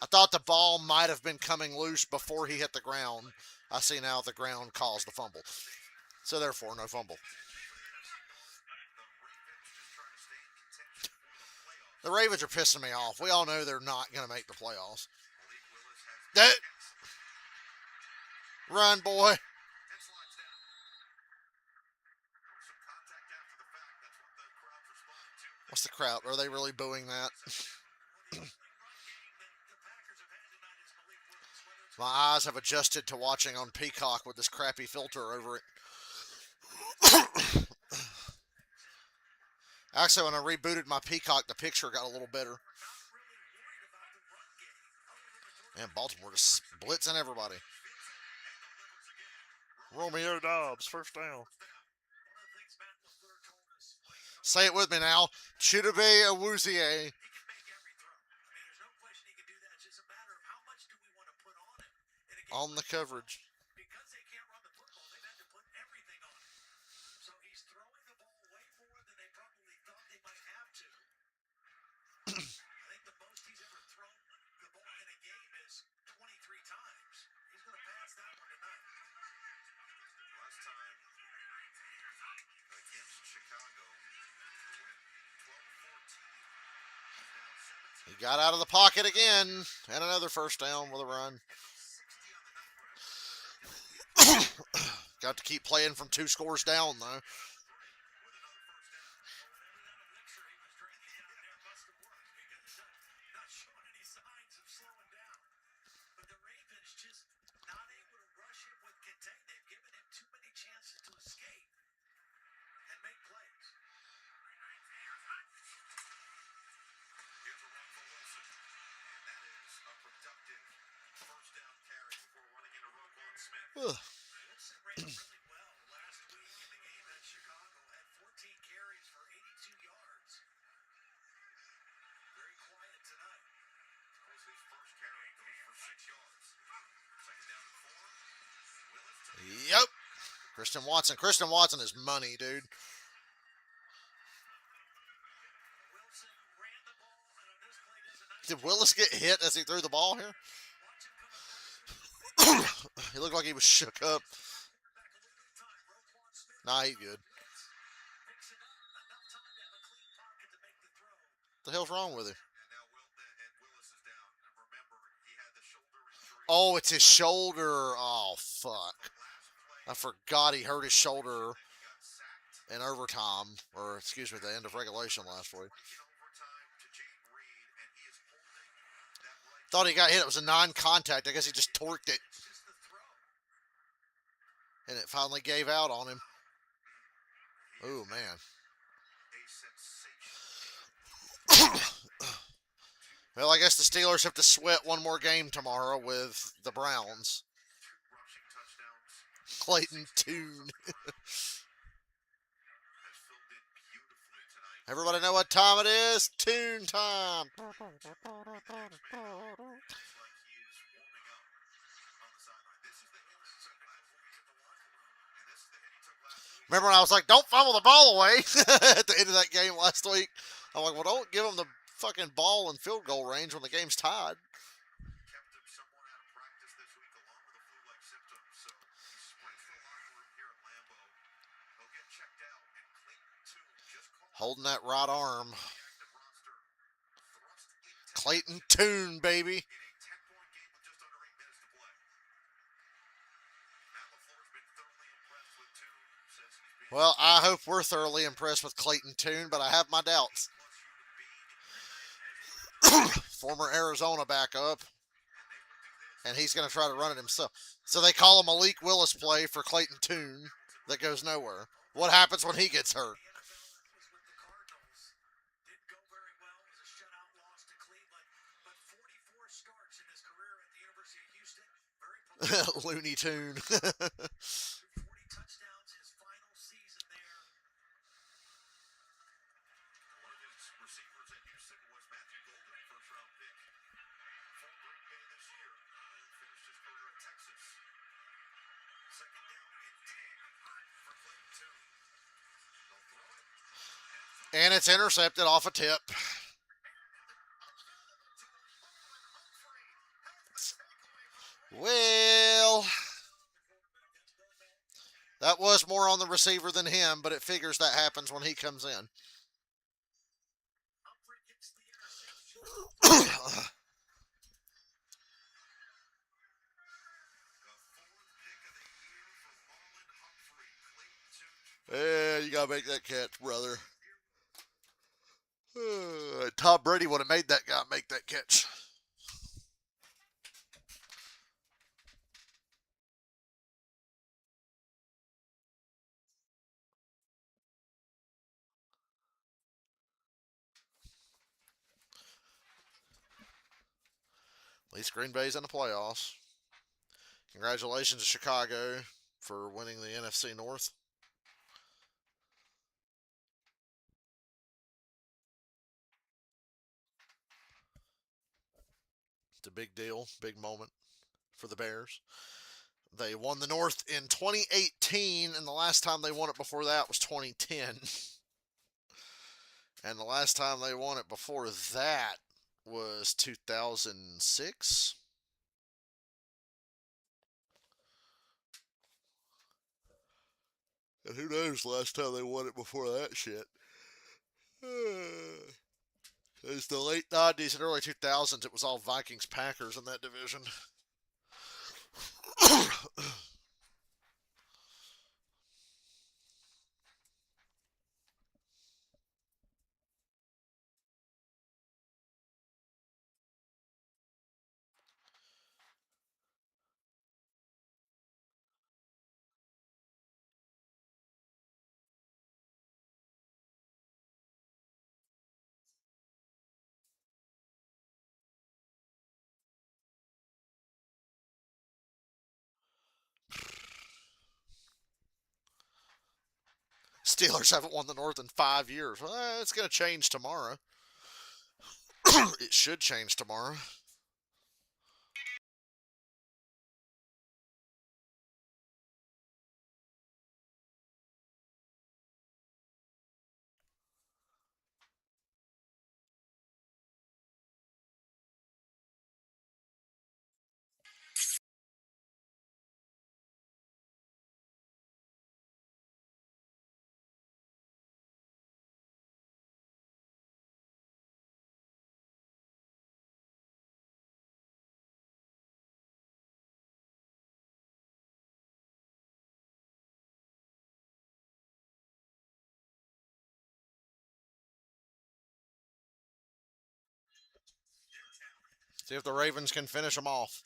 I thought the ball might have been coming loose before he hit the ground. I see now the ground caused the fumble. So therefore, no fumble. The Ravens are pissing me off. We all know they're not going to make the playoffs. That run, boy. What's the crowd? Are they really booing that? My eyes have adjusted to watching on Peacock with this crappy filter over it. Actually, when I rebooted my Peacock, the picture got a little better. And Baltimore just blitzing everybody. Romeo Dobbs, first down. Say it with me now. Chidobe Awuzie. On the coverage. He got out of the pocket again, and another first down with a run. Got to keep playing from 2 scores down, though. Ugh. Yep. Christian Watson. Christian Watson is money, dude. Did Willis get hit as he threw the ball here? He looked like he was shook up. Nah, he's good. What the hell's wrong with him? Oh, it's his shoulder. Oh, fuck. I forgot he hurt his shoulder in overtime, or excuse me, the end of regulation last week. Thought he got hit. It was a non-contact. I guess he just torqued it. And it finally gave out on him. Oh, man. Well, I guess the Steelers have to sweat one more game tomorrow with the Browns. Clayton Tune. Everybody know what time it is? Tune time. Remember when I was like, don't fumble the ball away at the end of that game last week? I'm like, well, don't give them the fucking ball in field goal range when the game's tied. Holding that right arm. Clayton Tune, baby. Well, I hope we're thoroughly impressed with Clayton Tune, but I have my doubts. Former Arizona backup, and he's going to try to run it himself. So they call a Malik Willis play for Clayton Tune that goes nowhere. What happens when he gets hurt? Looney Tune. And it's intercepted off a tip. Well, that was more on the receiver than him, but it figures that happens when he comes in. Yeah, you gotta make that catch, brother. Tom Brady would have made that guy make that catch. At least Green Bay's in the playoffs. Congratulations to Chicago for winning the NFC North. It's a big deal, big moment for the Bears. They won the North in 2018, and the last time they won it before that was 2010. And the last time they won it before that was 2006. And who knows the last time they won it before that shit. It was the late 90s and early 2000s. It was all Vikings Packers in that division. Steelers haven't won the North in 5 years. Well, it's going to change tomorrow. It should change tomorrow. See if the Ravens can finish them off.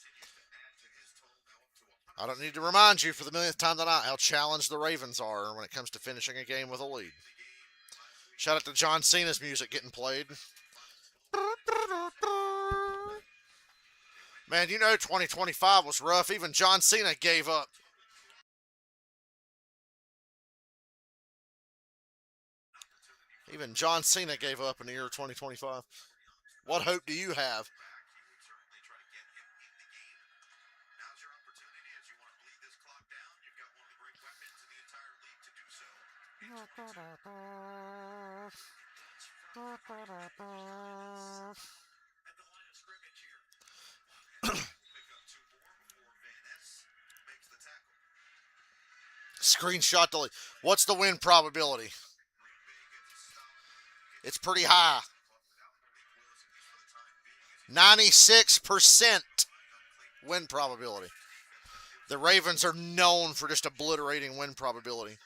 I don't need to remind you for the millionth time tonight how challenged the Ravens are when it comes to finishing a game with a lead. Shout out to John Cena's music getting played. Man, you know 2025 was rough. Even John Cena gave up. Even John Cena gave up in the year 2025. What hope do you have? Screenshot delete. What's the win probability? It's pretty high. 96% win probability. The Ravens are known for just obliterating win probability.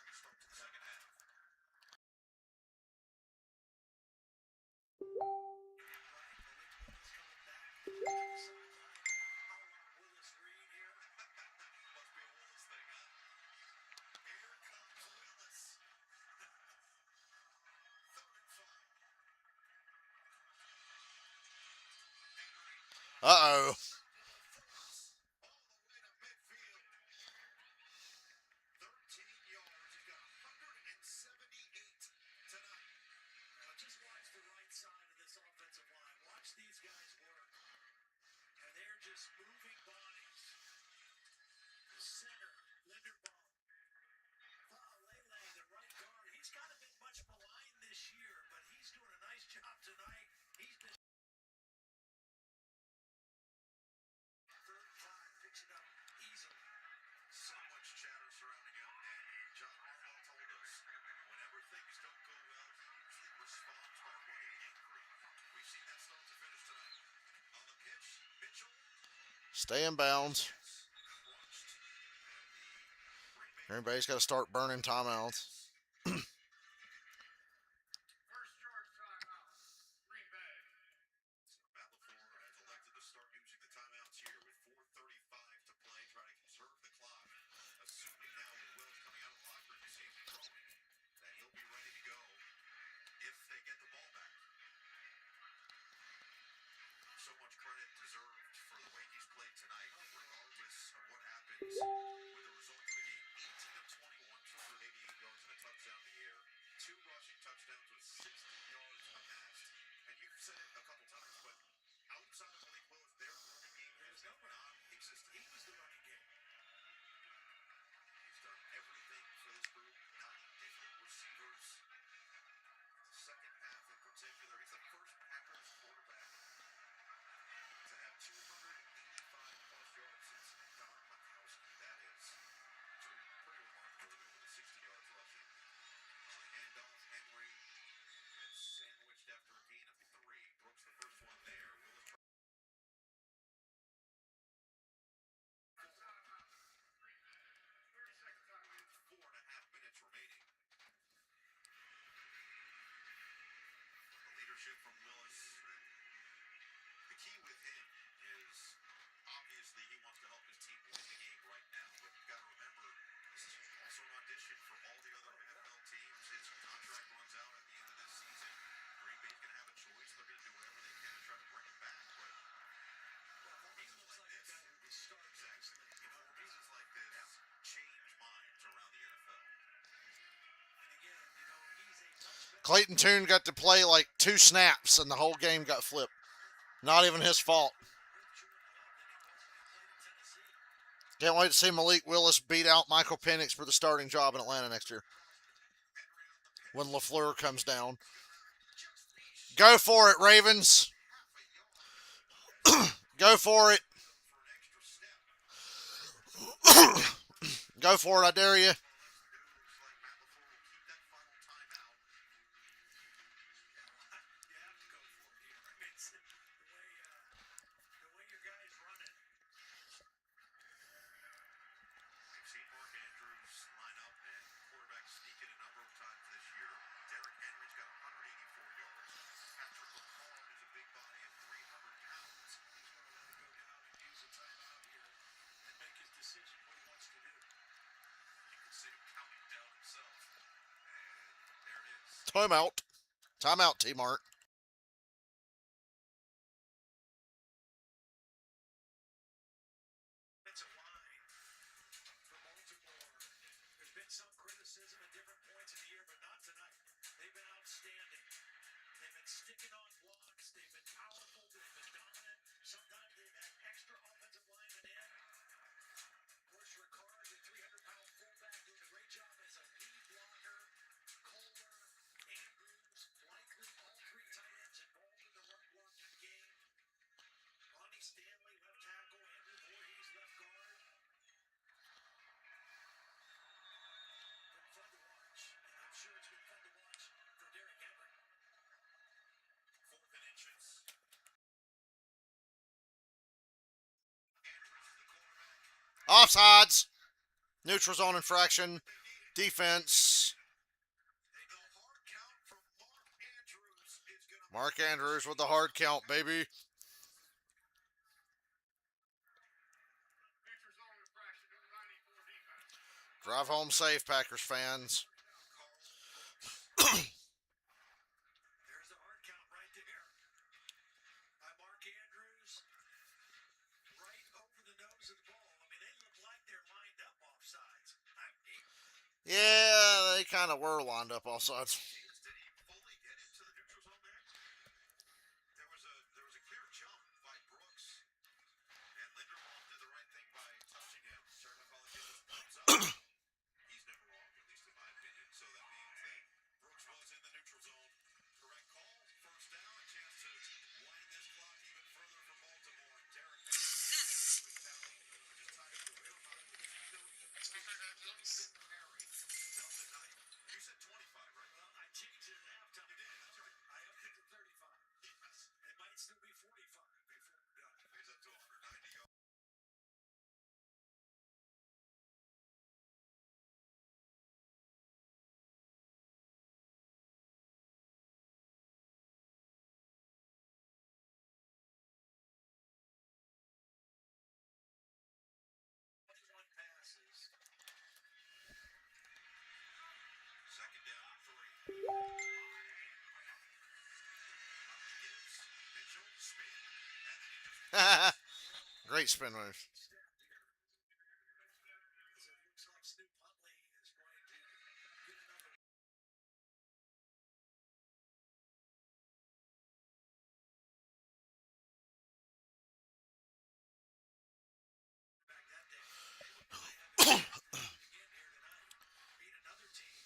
Uh-oh. Stay in bounds. Everybody's got to start burning timeouts. Clayton Tune got to play like 2 snaps and the whole game got flipped. Not even his fault. Can't wait to see Malik Willis beat out Michael Penix for the starting job in Atlanta next year when LaFleur comes down. Go for it, Ravens. Go for it. Go for it, I dare you. Timeout. Timeout, T-Mart. Some criticism at different points in the year, but not tonight. They've been outstanding. They've been sticking on blocks. They've been powerful. They've been dominant. Sometimes they've had extra offensive linemen in. Of course, Ricard, the 300-pound fullback, doing a great job as a lead blocker. Kohler, Andrews, likely all 3 tight ends involved in the run blocking game. Ronnie Stanley, left tackle. Andrew Voorhees, left guard. Fun to watch, and I'm sure it's been fun to watch for Derrick Henry. 4th and inches. Offsides. Neutral zone infraction. Defense. Mark Andrews with the hard count, baby. Drive home safe, Packers fans. There's the hard count right there. By Mark Andrews. Right over the nose of the ball. I mean, they look like they're lined up off sides. Yeah, they kind of were lined up all sides. Did he fully get into the neutral zone there? There was a clear jump by Brooks. And Linderbaum did the right thing by touching him. Sherman calling him thumbs up. He's never wrong, at least in my opinion. So that means that Brooks was in the neutral zone. Correct call. First down. A chance to wind this clock even further for Baltimore. Derrick Henry just tied up the wheel. You said 25, right? Well, I changed it at halftime. You did. That's right. I upped it to 35. Yes. It might still be 45 before we're done. He's up to 190 yards. Passes. Second down and 3. Gibbs, Mitchell, spin, and then he just Great spin move. looks like Snoop Huntley is going to get another back that day. They have again here tonight. Beat another team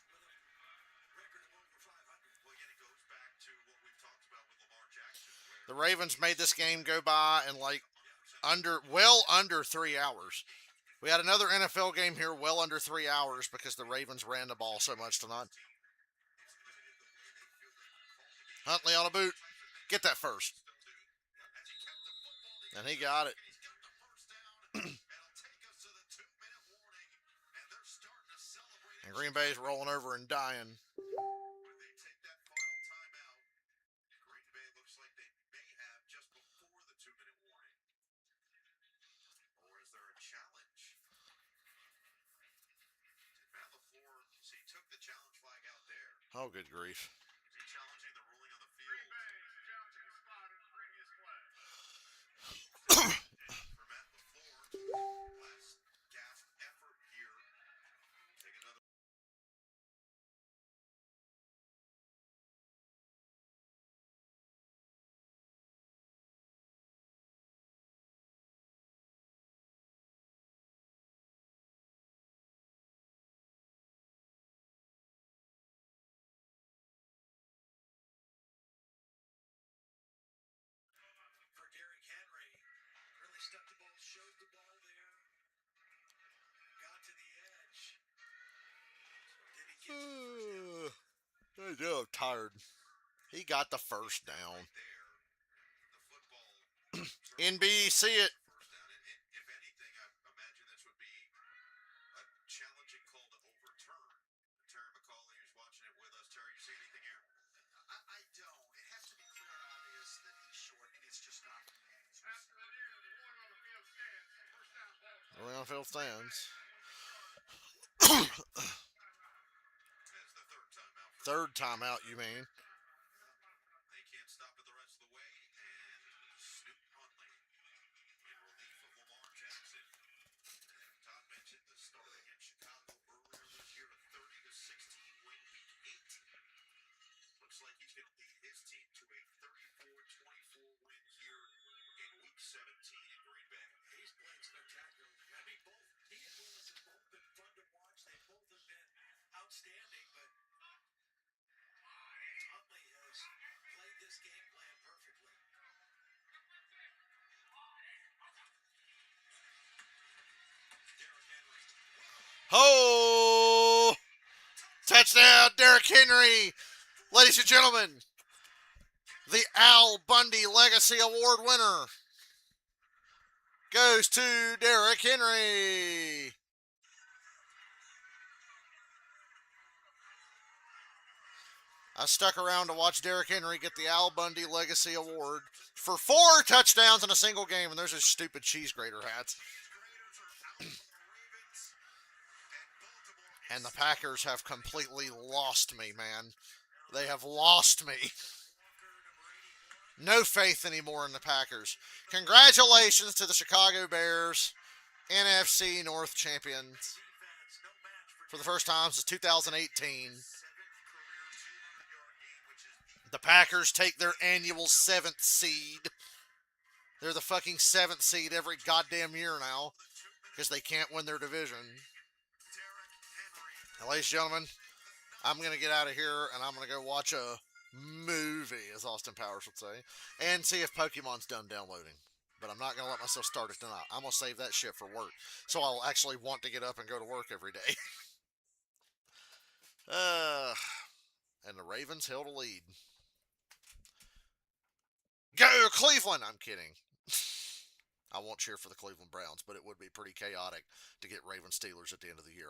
with a record of over 500. Well, again, it goes back to what we've talked about with Lamar Jackson. The Ravens made this game go by in like under 3 hours. We had another NFL game here well under 3 hours because the Ravens ran the ball so much tonight. Huntley on a boot. Get that first. And he got it. And Green Bay's rolling over and dying. When they take that final timeout, Green Bay looks like they may have just before the 2-minute warning. Or is there a challenge? Did Matt LaFleur, so he took the challenge flag out there. Oh, good grief. Is he challenging the ruling on the field? Green Bay challenging the spot in the previous play. For Matt LaFleur, last gasp effort here. Take another I'm tired. He got the first down. NBC it. If anything, I imagine this would be a challenging call to overturn. Terry McCauley is watching it with us. Terry, you see anything here? I don't. It has to be clear and obvious that he's short, and it's just not from the management. The on field stands. Third timeout, you mean? They can't stop it the rest of the way, and Snoop Huntley in relief of Lamar Jackson. Todd mentioned the start against Chicago earlier this year, a 30-16 win, week 8. Looks like he's going to lead his team to a 34-24 win here in week 17 in Green Bay. He's playing spectacularly. I mean, both he and Willis have both been fun to watch. They both have been outstanding, but Huntley has played this game plan perfectly. Oh! Touchdown, Derrick Henry! Ladies and gentlemen, the Al Bundy Legacy Award winner goes to Derrick Henry. I stuck around to watch Derrick Henry get the Al Bundy Legacy Award for 4 touchdowns in a single game, and there's his stupid cheese grater hats. And the Packers have completely lost me, man. They have lost me. No faith anymore in the Packers. Congratulations to the Chicago Bears, NFC North champions, for the first time since 2018. The Packers take their annual 7th seed. They're the fucking 7th seed every goddamn year now because they can't win their division. Now, ladies and gentlemen, I'm going to get out of here and I'm going to go watch a movie, as Austin Powers would say, and see if Pokemon's done downloading. But I'm not going to let myself start it tonight. I'm going to save that shit for work. So I'll actually want to get up and go to work every day. And the Ravens held a lead. Go Cleveland! I'm kidding. I won't cheer for the Cleveland Browns, but it would be pretty chaotic to get Ravens Steelers at the end of the year.